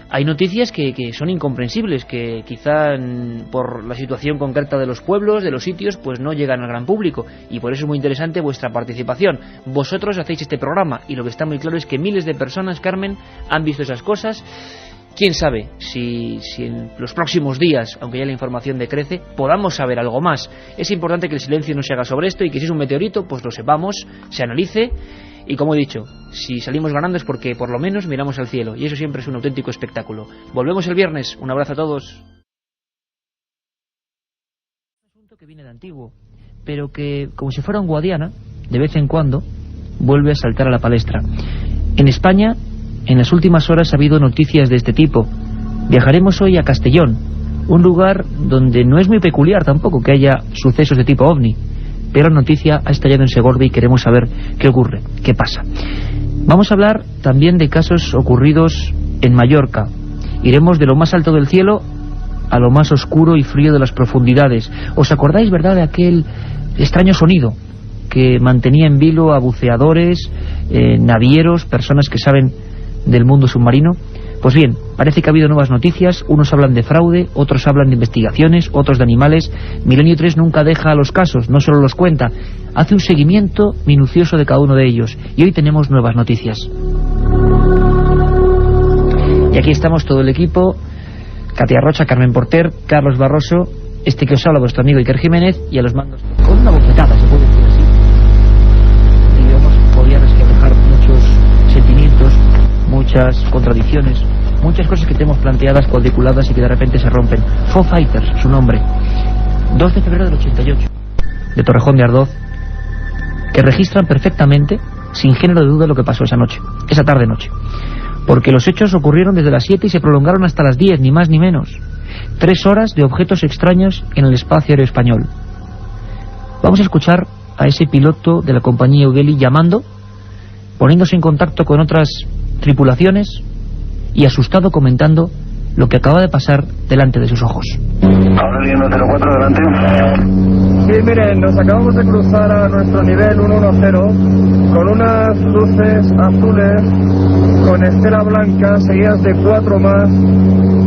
hay noticias que son incomprensibles, que quizá por la situación concreta de los pueblos, de los sitios, pues no llegan al gran público, y por eso es muy interesante vuestra participación. Vosotros hacéis este programa, y lo que está muy claro es que miles de personas, Carmen, han visto esas cosas. Quién sabe si en los próximos días, aunque ya la información decrece, podamos saber algo más. Es importante que el silencio no se haga sobre esto, y que si es un meteorito, pues lo sepamos, se analice, y como he dicho, si salimos ganando es porque por lo menos miramos al cielo, y eso siempre es un auténtico espectáculo. Volvemos el viernes, un abrazo a todos. Un asunto que viene de antiguo, pero que, como si fuera un Guadiana, de vez en cuando vuelve a saltar a la palestra. En España, en las últimas horas ha habido noticias de este tipo. Viajaremos hoy a Castellón, un lugar donde no es muy peculiar tampoco que haya sucesos de tipo ovni, pero la noticia ha estallado en Segorbe y queremos saber qué ocurre, qué pasa. Vamos a hablar también de casos ocurridos en Mallorca. Iremos de lo más alto del cielo a lo más oscuro y frío de las profundidades. ¿Os acordáis, verdad, de aquel extraño sonido que mantenía en vilo a buceadores, navieros, personas que saben del mundo submarino? Pues bien, parece que ha habido nuevas noticias. Unos hablan de fraude, otros hablan de investigaciones, otros de animales. Milenio 3 nunca deja los casos, no solo los cuenta, hace un seguimiento minucioso de cada uno de ellos, y hoy tenemos nuevas noticias. Y aquí estamos todo el equipo: Katia Rocha, Carmen Porter, Carlos Barroso, este que os habla, vuestro amigo Iker Jiménez, y a los mandos con una bofetada, se puede decir así, digamos, podía reflejar muchos sentimientos, muchas contradicciones, muchas cosas que tenemos planteadas, cuadriculadas, y que de repente se rompen. Foo Fighters, su nombre, 2 de febrero del 88, de Torrejón de Ardoz, que registran perfectamente, sin género de duda, lo que pasó esa noche, esa tarde-noche, porque los hechos ocurrieron desde las 7 y se prolongaron hasta las 10, ni más ni menos. 3 horas de objetos extraños en el espacio aéreo español. Vamos a escuchar a ese piloto de la compañía Eugeli llamando, poniéndose en contacto con otras tripulaciones, y asustado comentando lo que acaba de pasar delante de sus ojos. Aurelio 104, delante. Sí, miren, nos acabamos de cruzar a nuestro nivel 110 con unas luces azules con estela blanca seguidas de 4 más,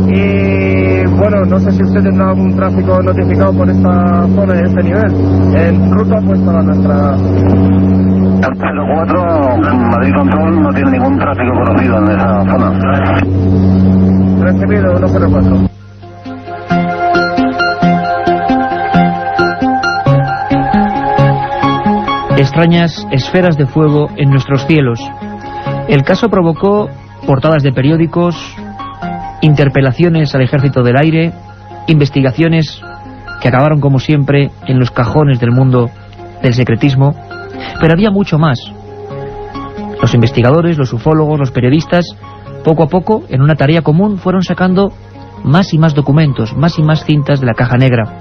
y bueno, no sé si usted tendrá algún tráfico notificado por esta zona y este nivel en ruta pues para nuestra... 04, Madrid Control, no tiene ningún tráfico conocido en esa zona. Recibido, 104. Extrañas esferas de fuego en nuestros cielos. El caso provocó portadas de periódicos, interpelaciones al Ejército del Aire, investigaciones que acabaron como siempre en los cajones del mundo del secretismo, pero había mucho más. Los investigadores, los ufólogos, los periodistas, poco a poco, en una tarea común, fueron sacando más y más documentos, más y más cintas de la caja negra.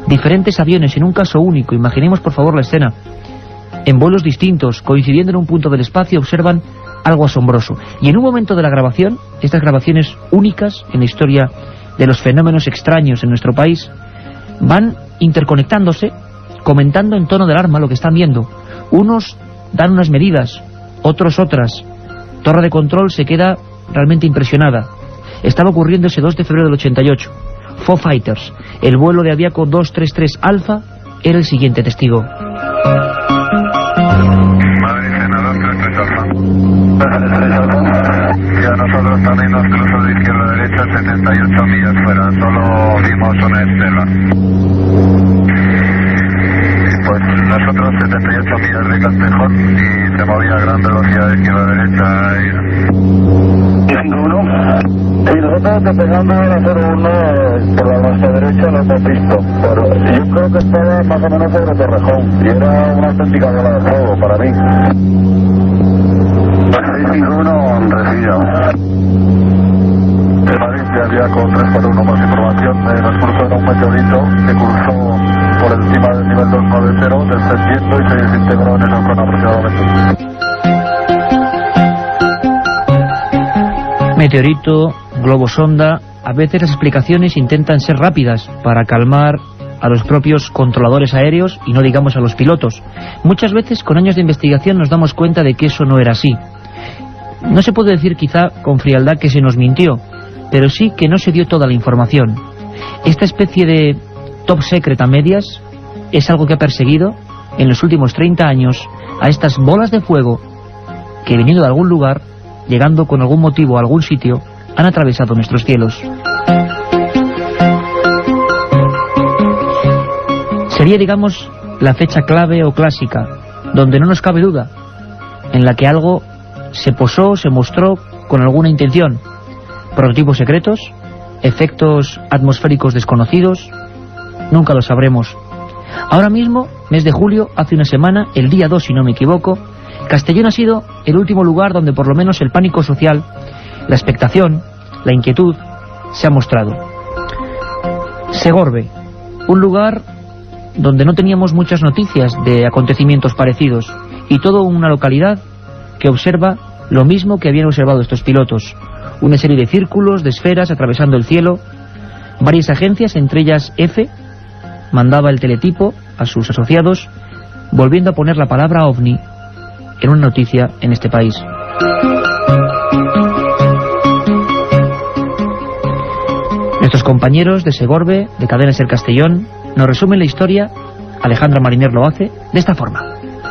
Diferentes aviones en un caso único, imaginemos por favor la escena. En vuelos distintos, coincidiendo en un punto del espacio, observan algo asombroso. Y en un momento de la grabación, estas grabaciones únicas en la historia de los fenómenos extraños en nuestro país, van interconectándose comentando en tono de alarma lo que están viendo. Unos dan unas medidas, otros otras. Torre de control se queda realmente impresionada. Estaba ocurriendo ese 2 de febrero del 88. Foo Fighters, el vuelo de Aviaco 233 Alfa, era el siguiente testigo. Y a nosotros también nos cruzó de izquierda a derecha 78 millas fuera, solo vimos una estela. Y pues nosotros 78 millas de Castejón y se movía a gran velocidad de izquierda a derecha. Y 5-1. Sí, nosotros despegando a la 01 por la nuestra derecha lo hemos visto, pero yo creo que estaba más o menos sobre Torrejón y era una auténtica bola de fuego para mí. 651 recibido. De Madrid de Aviaco 341, más información. Nos cruzó en un meteorito que cruzó por encima del nivel 290, descendiendo y se desintegró en esa zona aproximadamente. Meteorito, globo sonda. A veces las explicaciones intentan ser rápidas para calmar a los propios controladores aéreos y no digamos a los pilotos. Muchas veces con años de investigación nos damos cuenta de que eso no era así. No se puede decir quizá con frialdad que se nos mintió, pero sí que no se dio toda la información. Esta especie de top secret a medias es algo que ha perseguido en los últimos 30 años a estas bolas de fuego que, viniendo de algún lugar, llegando con algún motivo a algún sitio, han atravesado nuestros cielos. Sería, digamos, la fecha clave o clásica, donde no nos cabe duda, en la que algo se posó, se mostró con alguna intención. Prototipos secretos, efectos atmosféricos desconocidos, nunca lo sabremos. Ahora mismo, mes de julio, hace una semana, el día 2 si no me equivoco, Castellón ha sido el último lugar donde por lo menos el pánico social, la expectación, la inquietud, se ha mostrado. Segorbe, un lugar donde no teníamos muchas noticias de acontecimientos parecidos, y toda una localidad que observa lo mismo que habían observado estos pilotos, una serie de círculos, de esferas atravesando el cielo. Varias agencias, entre ellas EFE, mandaba el teletipo a sus asociados, volviendo a poner la palabra OVNI en una noticia en este país. Nuestros compañeros de Segorbe, de Cadena SER Castellón, nos resumen la historia. Alejandra Mariner lo hace de esta forma.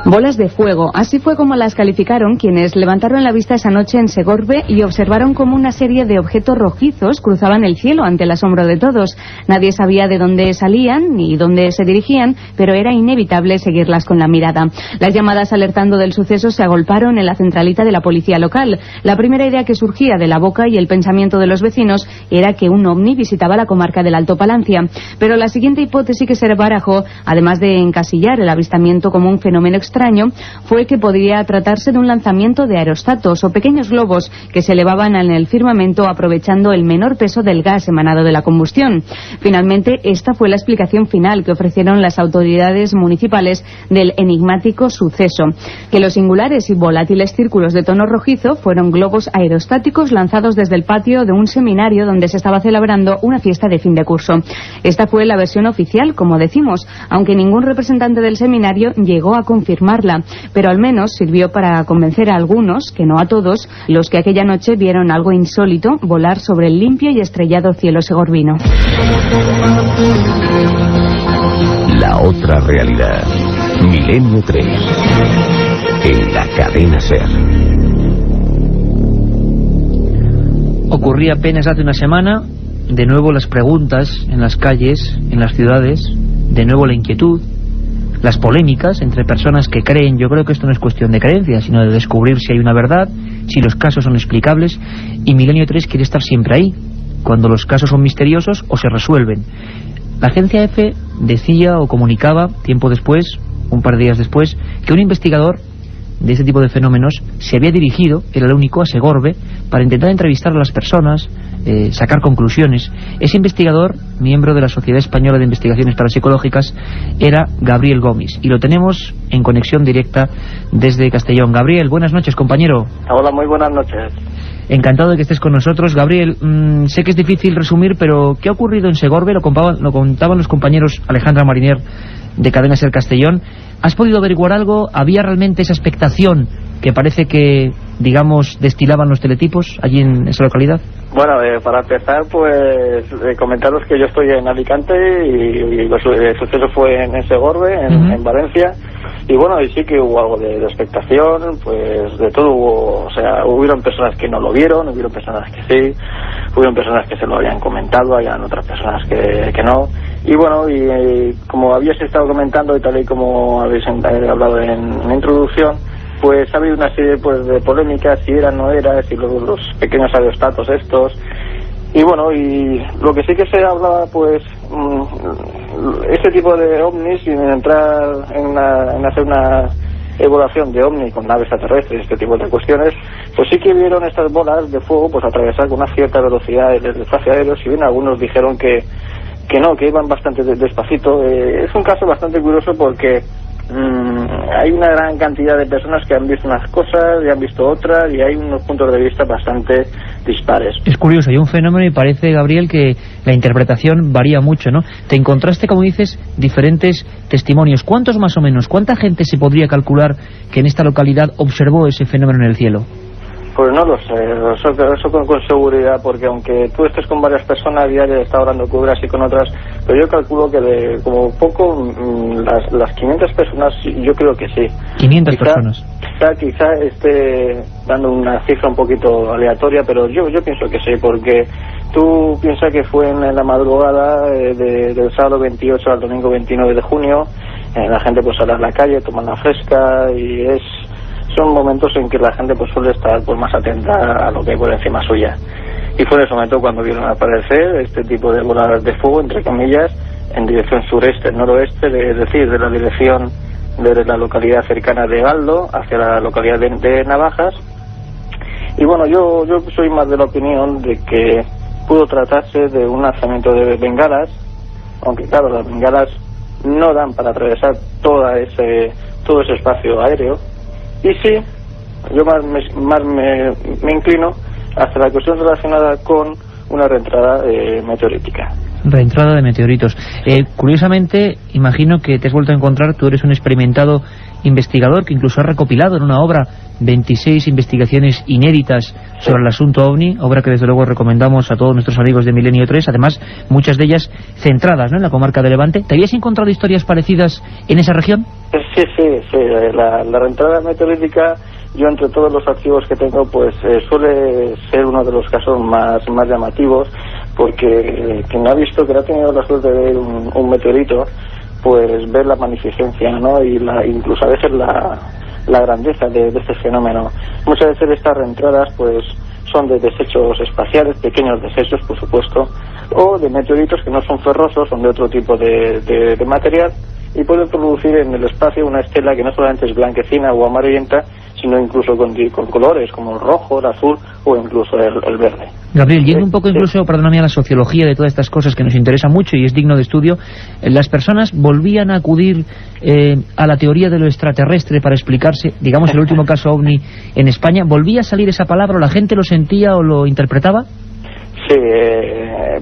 Bolas de fuego, así fue como las calificaron quienes levantaron la vista esa noche en Segorbe y observaron como una serie de objetos rojizos cruzaban el cielo ante el asombro de todos. Nadie sabía de dónde salían ni dónde se dirigían, pero era inevitable seguirlas con la mirada. Las llamadas alertando del suceso se agolparon en la centralita de la policía local. La primera idea que surgía de la boca y el pensamiento de los vecinos era que un ovni visitaba la comarca del Alto Palancia. Pero la siguiente hipótesis que se barajó, además de encasillar el avistamiento como un fenómeno extraño, fue que podría tratarse de un lanzamiento de aerostatos o pequeños globos que se elevaban en el firmamento aprovechando el menor peso del gas emanado de la combustión. Finalmente, esta fue la explicación final que ofrecieron las autoridades municipales del enigmático suceso, que los singulares y volátiles círculos de tono rojizo fueron globos aerostáticos lanzados desde el patio de un seminario donde se estaba celebrando una fiesta de fin de curso. Esta fue la versión oficial, como decimos, aunque ningún representante del seminario llegó a confirmarla, pero al menos sirvió para convencer a algunos, que no a todos, los que aquella noche vieron algo insólito volar sobre el limpio y estrellado cielo segorbino. La otra realidad. Milenio 3. En la cadena SER. Ocurría apenas hace una semana, de nuevo las preguntas en las calles, en las ciudades, de nuevo la inquietud, las polémicas entre personas que creen. Yo creo que esto no es cuestión de creencia, sino de descubrir si hay una verdad, si los casos son explicables, y Milenio 3 quiere estar siempre ahí, cuando los casos son misteriosos o se resuelven. La agencia EFE decía o comunicaba tiempo después, un par de días después, que un investigador de este tipo de fenómenos se había dirigido, era el único, a Segorbe para intentar entrevistar a las personas, sacar conclusiones. Ese investigador miembro de la Sociedad Española de Investigaciones Parapsicológicas, era Gabriel Gomis, y lo tenemos en conexión directa desde Castellón. Gabriel, buenas noches, compañero. Hola, muy buenas noches. Encantado de que estés con nosotros. Gabriel, sé que es difícil resumir, pero ¿qué ha ocurrido en Segorbe? Lo contaban los compañeros Alejandra Mariner de Cadena Ser Castellón. ¿Has podido averiguar algo? ¿Había realmente esa expectación que parece que, digamos, destilaban los teletipos allí en esa localidad? Bueno, para empezar, pues comentaros que yo estoy en Alicante y el suceso fue en Segorbe, en Valencia. Y bueno, y sí que hubo algo de expectación, pues de todo hubo, o sea, hubieron personas que no lo vieron, hubieron personas que sí, hubieron personas que se lo habían comentado, habían otras personas que no. Y bueno, y como habías estado comentando y tal y como habéis hablado en la introducción, pues ha habido una serie pues de polémicas, si era, no era, si los pequeños aerostatos estos. Y bueno, y lo que sí que se hablaba, pues este tipo de ovnis, sin entrar en hacer una evaluación de ovni con naves extraterrestres, este tipo de cuestiones, pues sí que vieron estas bolas de fuego pues atravesar con una cierta velocidad el espacio aéreo. Si bien algunos dijeron que no, que iban bastante despacito. Es un caso bastante curioso porque hay una gran cantidad de personas que han visto unas cosas y han visto otras, y hay unos puntos de vista bastante dispares. Es curioso, hay un fenómeno y parece, Gabriel, que la interpretación varía mucho, ¿no? Te encontraste, como dices, diferentes testimonios. ¿Cuántos más o menos? ¿Cuánta gente se podría calcular que en esta localidad observó ese fenómeno en el cielo? Pues no lo sé, eso con seguridad, porque aunque tú estés con varias personas, ya he estado hablando con unas y con otras, pero yo calculo que como poco las 500 personas, yo creo que sí. 500 personas. Quizá esté dando una cifra un poquito aleatoria, pero yo pienso que sí, porque tú piensas que fue en la madrugada del sábado 28 al domingo 29 de junio, la gente pues sale a la calle, toma la fresca y son momentos en que la gente pues suele estar pues más atenta a lo que hay por encima suya. Y fue en ese momento cuando vieron aparecer este tipo de bolas de fuego, entre comillas, en dirección sureste-noroeste, es decir, de la dirección de la localidad cercana de Galdo hacia la localidad de Navajas. Y bueno, yo soy más de la opinión de que pudo tratarse de un lanzamiento de bengalas, aunque claro, las bengalas no dan para atravesar todo ese espacio aéreo. Y sí, yo más me inclino hacia la cuestión relacionada con una reentrada meteorítica. Reentrada de meteoritos. Curiosamente, imagino que te has vuelto a encontrar, tú eres un experimentado investigador que incluso ha recopilado en una obra 26 investigaciones inéditas sobre el asunto OVNI, obra que desde luego recomendamos a todos nuestros amigos de Milenio 3, además muchas de ellas centradas, ¿no?, en la comarca de Levante. ¿Te habías encontrado historias parecidas en esa región? Sí, la reentrada meteorítica, yo entre todos los archivos que tengo, pues suele ser uno de los casos más llamativos, porque quien ha visto, que ha tenido la suerte de ver un meteorito, pues ver la magnificencia, ¿no?, y incluso a veces la grandeza de este fenómeno. Muchas veces estas reentradas pues son de desechos espaciales, pequeños desechos por supuesto, o de meteoritos que no son ferrosos, son de otro tipo de material, y pueden producir en el espacio una estela que no solamente es blanquecina o amarillenta, sino incluso con colores como el rojo, el azul o incluso el verde. Gabriel, yendo un poco incluso, perdóname, a la sociología de todas estas cosas que nos interesa mucho y es digno de estudio, las personas volvían a acudir a la teoría de lo extraterrestre para explicarse, digamos, el último caso OVNI en España. ¿Volvía a salir esa palabra o la gente lo sentía o lo interpretaba? Sí,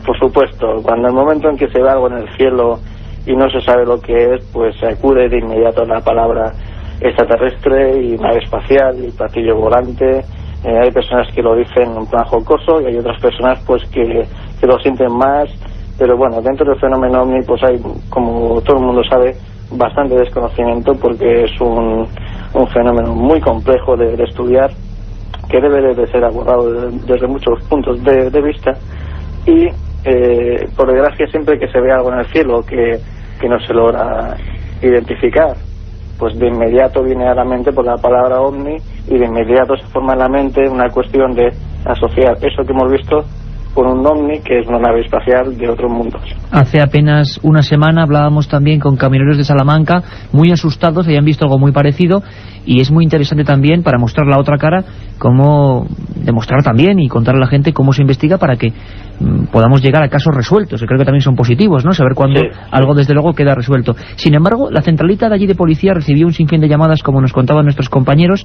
por supuesto. Cuando el momento en que se ve algo en el cielo y no se sabe lo que es, pues se acude de inmediato a la palabra extraterrestre y nave espacial y platillo volante. Hay personas que lo dicen en plan jocoso y hay otras personas pues que lo sienten más, pero bueno, dentro del fenómeno OVNI pues hay, como todo el mundo sabe, bastante desconocimiento, porque es un fenómeno muy complejo de estudiar, que debe de ser abordado desde muchos puntos de vista, y por desgracia siempre que se ve algo en el cielo que no se logra identificar, pues de inmediato viene a la mente por la palabra OVNI, y de inmediato se forma en la mente una cuestión de asociar eso que hemos visto con un OVNI, que es una nave espacial de otros mundos. Hace apenas una semana hablábamos también con camioneros de Salamanca, muy asustados, habían visto algo muy parecido, y es muy interesante también, para mostrar la otra cara, cómo demostrar también y contar a la gente cómo se investiga para que podamos llegar a casos resueltos, que creo que también son positivos, ¿no? Saber cuándo algo desde luego queda resuelto. Sin embargo, la centralita de allí de policía recibió un sinfín de llamadas, como nos contaban nuestros compañeros,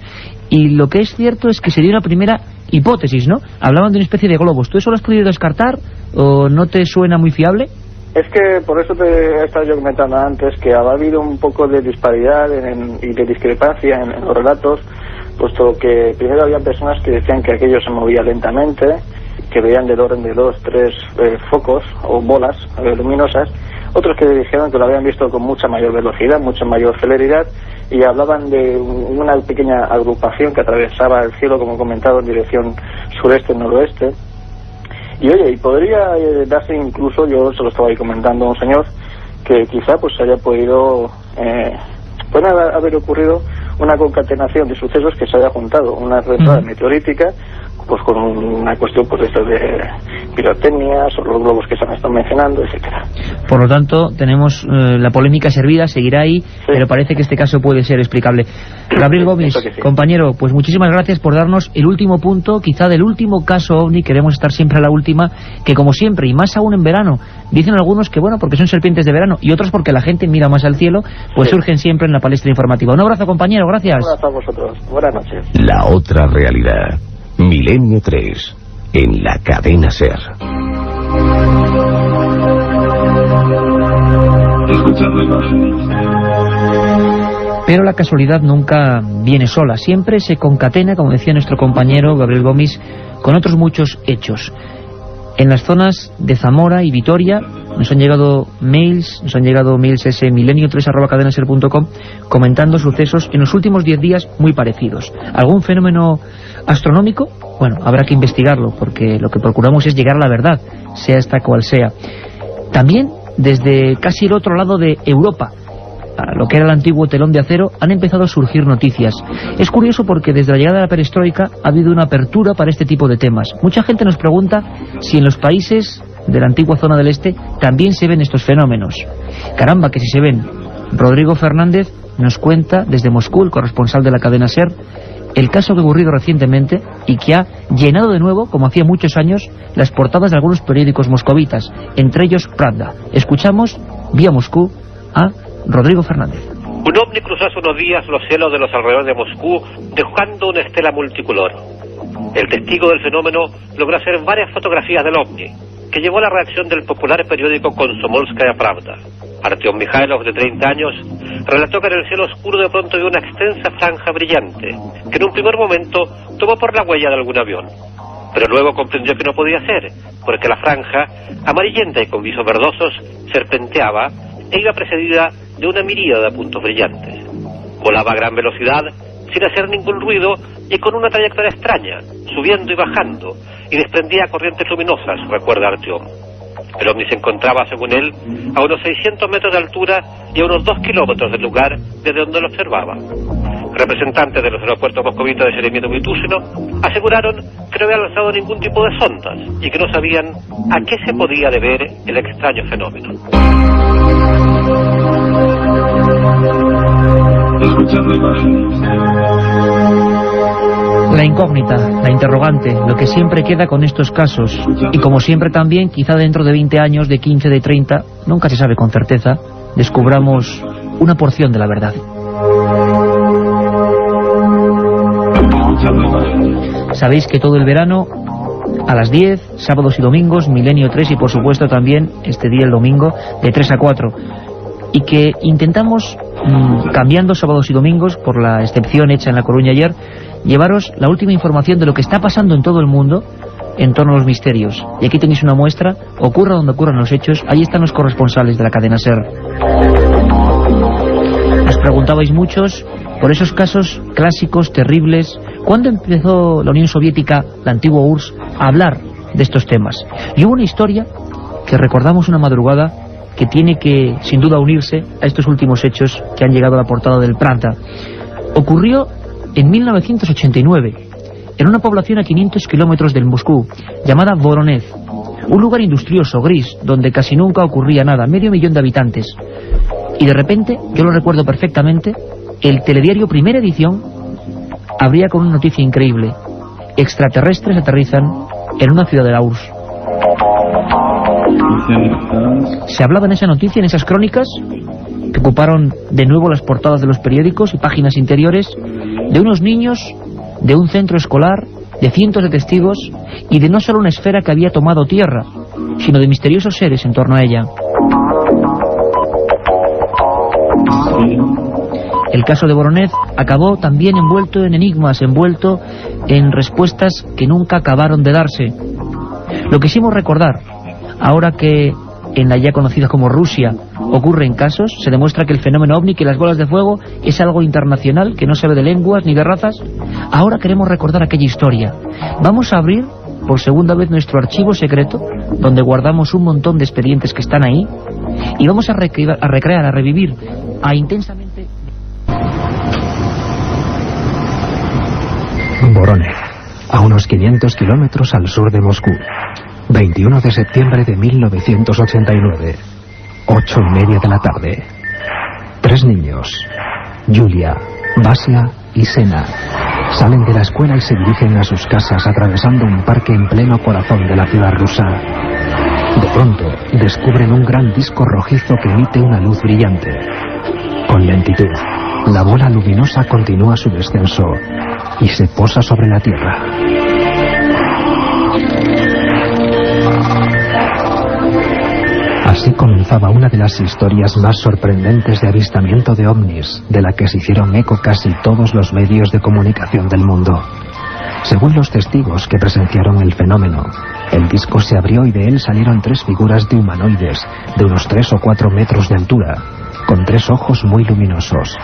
y lo que es cierto es que se dio una primera hipótesis, ¿no? Hablaban de una especie de globos. ¿Tú eso lo has podido descartar o no te suena muy fiable? Es que por eso te he estado yo comentando antes que ha habido un poco de disparidad y de discrepancia en los relatos, puesto que primero había personas que decían que aquello se movía lentamente, que veían del orden de 2, 3 focos o bolas luminosas, otros que dijeron que lo habían visto con mucha mayor velocidad, mucha mayor celeridad, y hablaban de una pequeña agrupación que atravesaba el cielo, como he comentado, en dirección sureste-noroeste. Y oye, y podría darse incluso, yo se lo estaba ahí comentando a un señor, que quizá pues haya podido, puede haber ocurrido una concatenación de sucesos que se haya juntado, una retrada meteorítica, pues con una cuestión pues esto de pirotecnias o los globos que se han estado mencionando, etcétera. Por lo tanto, tenemos la polémica servida, seguirá ahí, pero parece que este caso puede ser explicable. Gabriel Gomis, compañero, pues muchísimas gracias por darnos el último punto, quizá del último caso OVNI. Queremos estar siempre a la última, que como siempre, y más aún en verano, dicen algunos que bueno, porque son serpientes de verano, y otros porque la gente mira más al cielo, pues surgen siempre en la palestra informativa. Un abrazo, compañero, gracias. Un abrazo a vosotros, buenas noches. La otra realidad, Milenio 3, en la cadena SER. Pero la casualidad nunca viene sola, siempre se concatena, como decía nuestro compañero Gabriel Gomis, con otros muchos hechos. En las zonas de Zamora y Vitoria nos han llegado mails ese milenio3@cadenaser.com comentando sucesos en los últimos 10 días muy parecidos. ¿Algún fenómeno astronómico? Bueno, habrá que investigarlo, porque lo que procuramos es llegar a la verdad, sea esta cual sea. También desde casi el otro lado de Europa, a lo que era el antiguo telón de acero, han empezado a surgir noticias. Es curioso porque desde la llegada de la perestroika ha habido una apertura para este tipo de temas. Mucha gente nos pregunta si en los países de la antigua zona del este también se ven estos fenómenos. Caramba, que si se ven. Rodrigo Fernández nos cuenta desde Moscú, el corresponsal de la cadena SER, el caso que ha ocurrido recientemente y que ha llenado de nuevo, como hacía muchos años, las portadas de algunos periódicos moscovitas, entre ellos Pravda. Escuchamos, vía Moscú, a Rodrigo Fernández. Un ovni cruzó hace unos días los cielos de los alrededores de Moscú, dejando una estela multicolor. El testigo del fenómeno logró hacer varias fotografías del ovni, que llevó a la reacción del popular periódico Komsomolskaya Pravda. Artyom Mikhailov, de 30 años, relató que en el cielo oscuro de pronto vio una extensa franja brillante, que en un primer momento tomó por la huella de algún avión. Pero luego comprendió que no podía ser, porque la franja, amarillenta y con visos verdosos, serpenteaba e iba precedida de una miríada de puntos brillantes. Volaba a gran velocidad, sin hacer ningún ruido y con una trayectoria extraña, subiendo y bajando, y desprendía corrientes luminosas, recuerda Artyom. El ovni se encontraba, según él, a unos 600 metros de altura y a unos 2 kilómetros del lugar desde donde lo observaba. Representantes de los aeropuertos moscovitas de Sheremetyevo y Túsino aseguraron que no habían lanzado ningún tipo de sondas y que no sabían a qué se podía deber el extraño fenómeno. La incógnita, la interrogante, lo que siempre queda con estos casos. Y como siempre también, quizá dentro de 20 años, de 15, de 30, nunca se sabe con certeza, descubramos una porción de la verdad. Sabéis que todo el verano, a las 10, sábados y domingos, Milenio 3 y por supuesto también este día el domingo, de 3 a 4. Y que intentamos, cambiando sábados y domingos, por la excepción hecha en La Coruña ayer, llevaros la última información de lo que está pasando en todo el mundo en torno a los misterios. Y aquí tenéis una muestra, ocurra donde ocurran los hechos, ahí están los corresponsales de la cadena SER. Os preguntabais muchos por esos casos clásicos, terribles. ¿Cuándo empezó la Unión Soviética, la antigua URSS, a hablar de estos temas? Y hubo una historia que recordamos una madrugada que tiene que, sin duda, unirse a estos últimos hechos que han llegado a la portada del Pravda. Ocurrió en 1989, en una población a 500 kilómetros del Moscú, llamada Voronezh, un lugar industrioso, gris, donde casi nunca ocurría nada, 500.000 de habitantes. Y de repente, yo lo recuerdo perfectamente, el telediario Primera Edición abría con una noticia increíble. extraterrestres aterrizan en una ciudad de la URSS. Se hablaba en esa noticia, en esas crónicas, que ocuparon de nuevo las portadas de los periódicos y páginas interiores, de unos niños, de un centro escolar, de cientos de testigos y de no solo una esfera que había tomado tierra, sino de misteriosos seres en torno a ella. El caso de Voronezh acabó también envuelto en enigmas, envuelto en respuestas que nunca acabaron de darse. Lo que quisimos recordar, ahora que en la ya conocida como Rusia ocurren casos, se demuestra que el fenómeno ovni, que las bolas de fuego, es algo internacional, que no se ve de lenguas ni de razas. Ahora queremos recordar aquella historia. Vamos a abrir por segunda vez nuestro archivo secreto, donde guardamos un montón de expedientes que están ahí, y vamos a recrear, a revivir, a intensamente... Voronezh, a unos 500 kilómetros al sur de Moscú. 21 de septiembre de 1989, 8:30 de la tarde. 3 niños, Yulia, Vasia y Sena, salen de la escuela y se dirigen a sus casas atravesando un parque en pleno corazón de la ciudad rusa. De pronto, descubren un gran disco rojizo que emite una luz brillante. Con lentitud, la bola luminosa continúa su descenso y se posa sobre la Tierra. Así comenzaba una de las historias más sorprendentes de avistamiento de ovnis, de la que se hicieron eco casi todos los medios de comunicación del mundo. Según los testigos que presenciaron el fenómeno, el disco se abrió y de él salieron 3 figuras de humanoides de unos 3 o 4 metros de altura, con 3 ojos muy luminosos.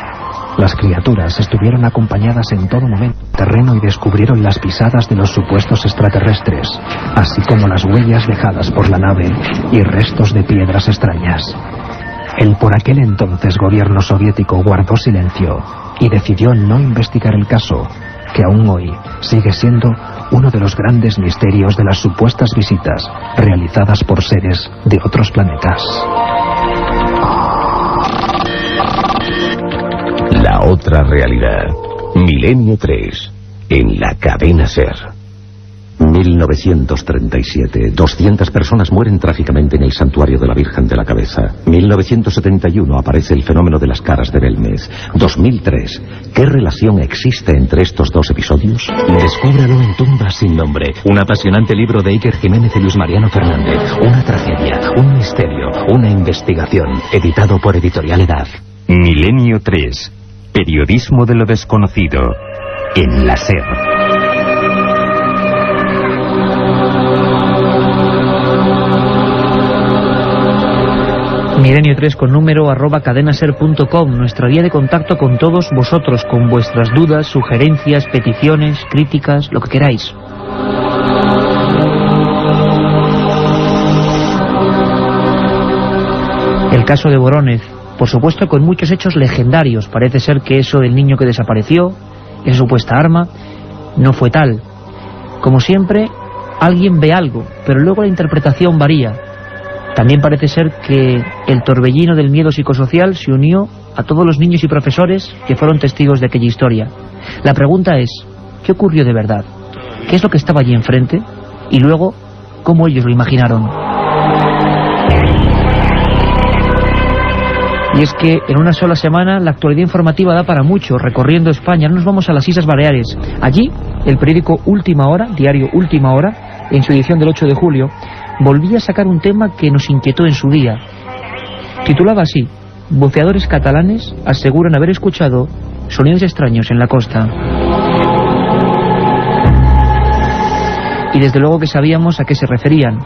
Las criaturas estuvieron acompañadas en todo momento del terreno y descubrieron las pisadas de los supuestos extraterrestres, así como las huellas dejadas por la nave y restos de piedras extrañas. El por aquel entonces gobierno soviético guardó silencio y decidió no investigar el caso, que aún hoy sigue siendo uno de los grandes misterios de las supuestas visitas realizadas por seres de otros planetas. La otra realidad. Milenio 3. En la cadena SER. 1937. 200 personas mueren trágicamente en el santuario de la Virgen de la Cabeza. 1971. Aparece el fenómeno de las caras de Belmez. 2003. ¿Qué relación existe entre estos dos episodios? Descúbralo en Tumbas sin nombre. Un apasionante libro de Iker Jiménez y Luis Mariano Fernández. Una tragedia, un misterio, una investigación. Editado por Editorial Edad. Milenio 3. Periodismo de lo desconocido. En la SER. Milenio 3 con número @cadenaser.com, nuestra vía de contacto con todos vosotros, con vuestras dudas, sugerencias, peticiones, críticas, lo que queráis. El caso de Voronezh, por supuesto con muchos hechos legendarios. Parece ser que eso del niño que desapareció, esa supuesta arma, no fue tal. Como siempre, alguien ve algo, pero luego la interpretación varía. También parece ser que el torbellino del miedo psicosocial se unió a todos los niños y profesores que fueron testigos de aquella historia. La pregunta es, ¿qué ocurrió de verdad? ¿Qué es lo que estaba allí enfrente? Y luego, ¿cómo ellos lo imaginaron? Y es que en una sola semana la actualidad informativa da para mucho, recorriendo España. Nos vamos a las Islas Baleares. Allí, el periódico Última Hora, diario Última Hora, en su edición del 8 de julio, volvía a sacar un tema que nos inquietó en su día. Titulaba así: buceadores catalanes aseguran haber escuchado sonidos extraños en la costa. Y desde luego que sabíamos a qué se referían.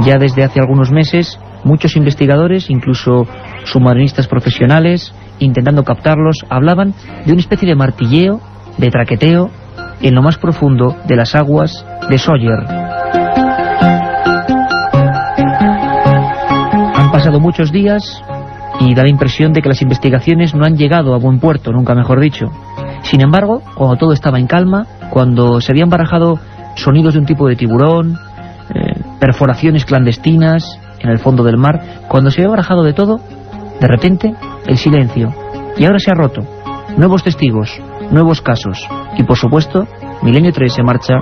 Ya desde hace algunos meses, muchos investigadores, incluso submarinistas profesionales, intentando captarlos, hablaban de una especie de martilleo, de traqueteo, en lo más profundo de las aguas de Sawyer. Han pasado muchos días y da la impresión de que las investigaciones no han llegado a buen puerto, nunca mejor dicho. Sin embargo, cuando todo estaba en calma, cuando se habían barajado sonidos de un tipo de tiburón, perforaciones clandestinas en el fondo del mar, cuando se había barajado de todo, de repente, el silencio. Y ahora se ha roto. Nuevos testigos, nuevos casos y, por supuesto, Milenio 3 se marcha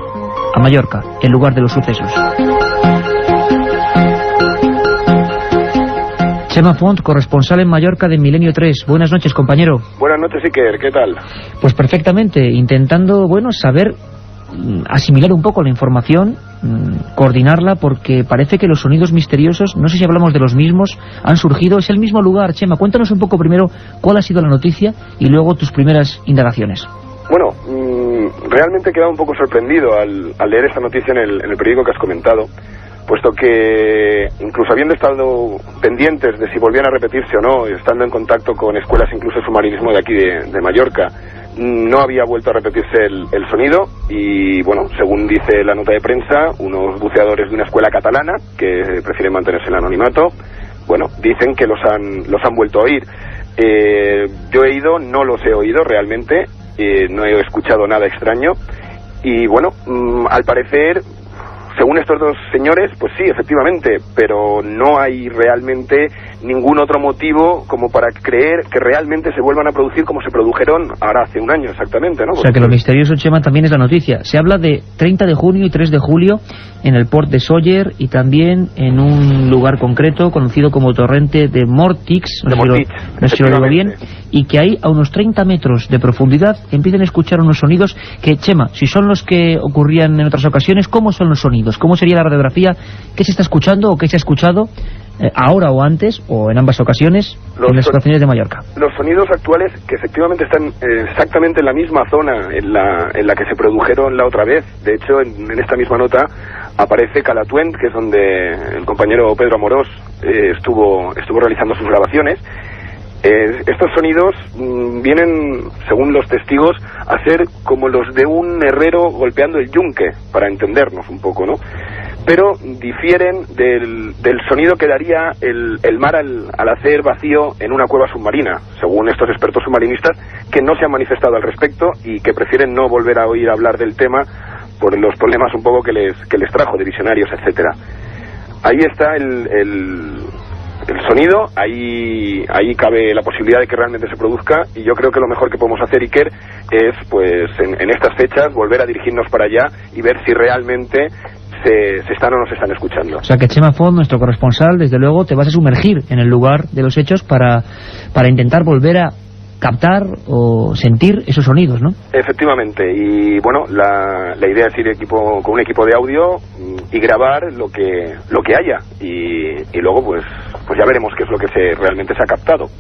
a Mallorca, el lugar de los sucesos. Chema Font, corresponsal en Mallorca de Milenio 3. Buenas noches, compañero. Buenas noches, Iker. ¿Qué tal? Pues perfectamente, intentando, saber asimilar un poco la información, coordinarla, porque parece que los sonidos misteriosos, no sé si hablamos de los mismos, han surgido. Es el mismo lugar. Chema, cuéntanos un poco primero cuál ha sido la noticia y luego tus primeras indagaciones. Bueno, realmente he quedado un poco sorprendido al leer esta noticia en el periódico que has comentado, puesto que incluso habiendo estado pendientes de si volvían a repetirse o no, estando en contacto con escuelas incluso de submarinismo de aquí de Mallorca, no había vuelto a repetirse el sonido. Y bueno, según dice la nota de prensa, unos buceadores de una escuela catalana que prefieren mantenerse en el anonimato, bueno, dicen que los han vuelto a oír. Yo he ido, no los he oído realmente, no he escuchado nada extraño. Y bueno, al parecer, según estos dos señores, pues sí, efectivamente, pero no hay realmente ningún otro motivo como para creer que realmente se vuelvan a producir como se produjeron ahora hace un año exactamente, ¿no? O sea que lo misterioso, Chema, también es la noticia. Se habla de 30 de junio y 3 de julio en el port de Sóller y también en un lugar concreto conocido como Torrente de Mortix, no sé si lo digo bien, y que ahí a unos 30 metros de profundidad empiezan a escuchar unos sonidos que, Chema, si son los que ocurrían en otras ocasiones, ¿cómo son los sonidos? ¿Cómo sería la radiografía? ¿Qué se está escuchando o qué se ha escuchado ahora o antes, o en ambas ocasiones, en las estaciones de Mallorca? Los sonidos actuales, que efectivamente están exactamente en la misma zona en la que se produjeron la otra vez. De hecho, en esta misma nota aparece Calatuent, que es donde el compañero Pedro Amorós estuvo realizando sus grabaciones. Estos sonidos vienen, según los testigos, a ser como los de un herrero golpeando el yunque, para entendernos un poco, ¿no? Pero difieren del sonido que daría el mar al hacer vacío en una cueva submarina, según estos expertos submarinistas, que no se han manifestado al respecto y que prefieren no volver a oír hablar del tema por los problemas un poco que les trajo de visionarios, etcétera. Ahí está el sonido, ahí cabe la posibilidad de que realmente se produzca, y yo creo que lo mejor que podemos hacer, Iker, es pues en estas fechas volver a dirigirnos para allá y ver si realmente se están o no se están escuchando. O sea que Chema Font, nuestro corresponsal, desde luego te vas a sumergir en el lugar de los hechos para intentar volver a captar o sentir esos sonidos, ¿no? Efectivamente, y bueno, la idea es ir con un equipo de audio y grabar lo que haya, y luego pues ya veremos qué es lo que realmente se ha captado.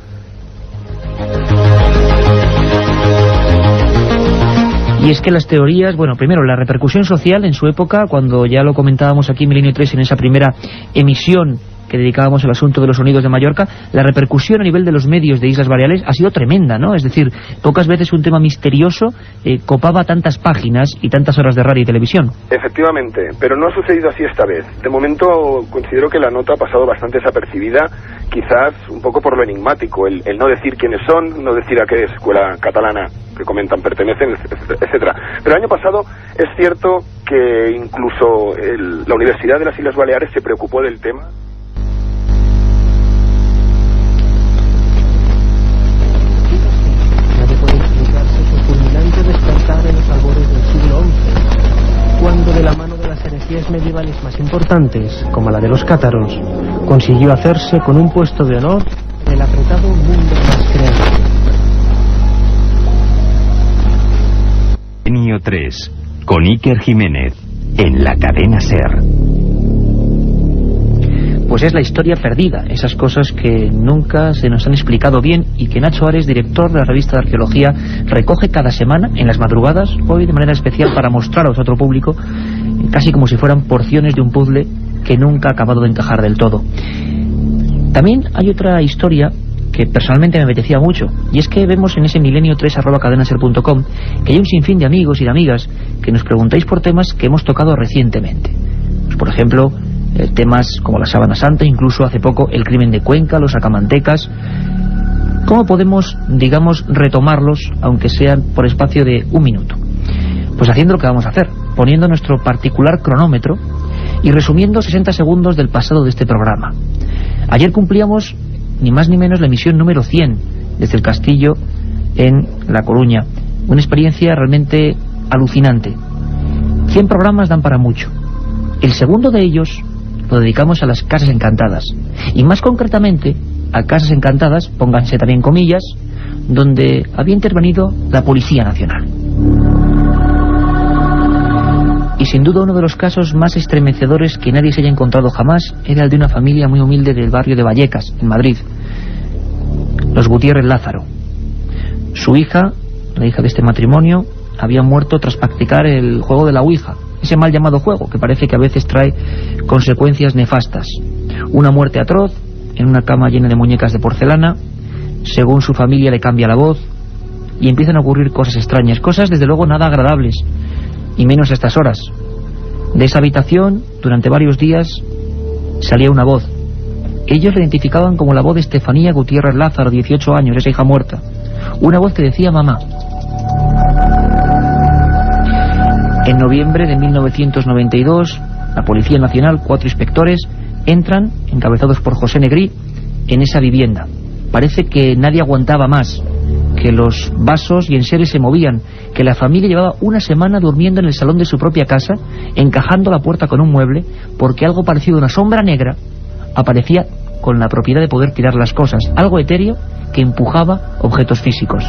Y es que las teorías, bueno, primero la repercusión social en su época, cuando ya lo comentábamos aquí en Milenio 3 en esa primera emisión que dedicábamos al asunto de los sonidos de Mallorca, la repercusión a nivel de los medios de Islas Baleares ha sido tremenda, ¿no? Es decir, pocas veces un tema misterioso copaba tantas páginas y tantas horas de radio y televisión. Efectivamente, pero no ha sucedido así esta vez. De momento considero que la nota ha pasado bastante desapercibida, quizás un poco por lo enigmático, el no decir quiénes son, no decir a qué escuela catalana que comentan pertenecen, etcétera. Pero el año pasado es cierto que incluso la Universidad de las Islas Baleares se preocupó del tema. En los albores del siglo XI, cuando de la mano de las herejías medievales más importantes, como la de los cátaros, consiguió hacerse con un puesto de honor en el apretado mundo más creativo. Milenio 3, con Iker Jiménez, en la cadena SER. Pues es la historia perdida, esas cosas que nunca se nos han explicado bien y que Nacho Ares, director de la revista de arqueología, recoge cada semana en las madrugadas, hoy de manera especial para mostraros a otro público, casi como si fueran porciones de un puzzle que nunca ha acabado de encajar del todo. También hay otra historia que personalmente me apetecía mucho, y es que vemos en ese milenio3@cadenaser.com que hay un sinfín de amigos y de amigas que nos preguntáis por temas que hemos tocado recientemente. Pues, por ejemplo, temas como la Sábana Santa, incluso hace poco el crimen de Cuenca, los sacamantecas. ¿Cómo podemos, digamos, retomarlos, aunque sean por espacio de un minuto? Pues haciendo lo que vamos a hacer, poniendo nuestro particular cronómetro y resumiendo 60 segundos del pasado de este programa. Ayer cumplíamos ni más ni menos la emisión número 100 desde el castillo en La Coruña. Una experiencia realmente alucinante. 100 programas dan para mucho. El segundo de ellos lo dedicamos a las casas encantadas. Y más concretamente, a casas encantadas, pónganse también comillas, donde había intervenido la Policía Nacional. Y sin duda uno de los casos más estremecedores que nadie se haya encontrado jamás era el de una familia muy humilde del barrio de Vallecas, en Madrid. Los Gutiérrez Lázaro. Su hija, la hija de este matrimonio, había muerto tras practicar el juego de la Ouija, ese mal llamado juego que parece que a veces trae consecuencias nefastas. Una muerte atroz, en una cama llena de muñecas de porcelana. Según su familia le cambia la voz y empiezan a ocurrir cosas extrañas, cosas desde luego nada agradables, y menos a estas horas. De esa habitación, durante varios días, salía una voz. Ellos la identificaban como la voz de Estefanía Gutiérrez Lázaro, 18 años, esa hija muerta. Una voz que decía mamá. En noviembre de 1992, la Policía Nacional, 4 inspectores, entran, encabezados por José Negrí, en esa vivienda. Parece que nadie aguantaba más, que los vasos y enseres se movían, que la familia llevaba una semana durmiendo en el salón de su propia casa, encajando la puerta con un mueble, porque algo parecido a una sombra negra aparecía con la propiedad de poder tirar las cosas, algo etéreo que empujaba objetos físicos.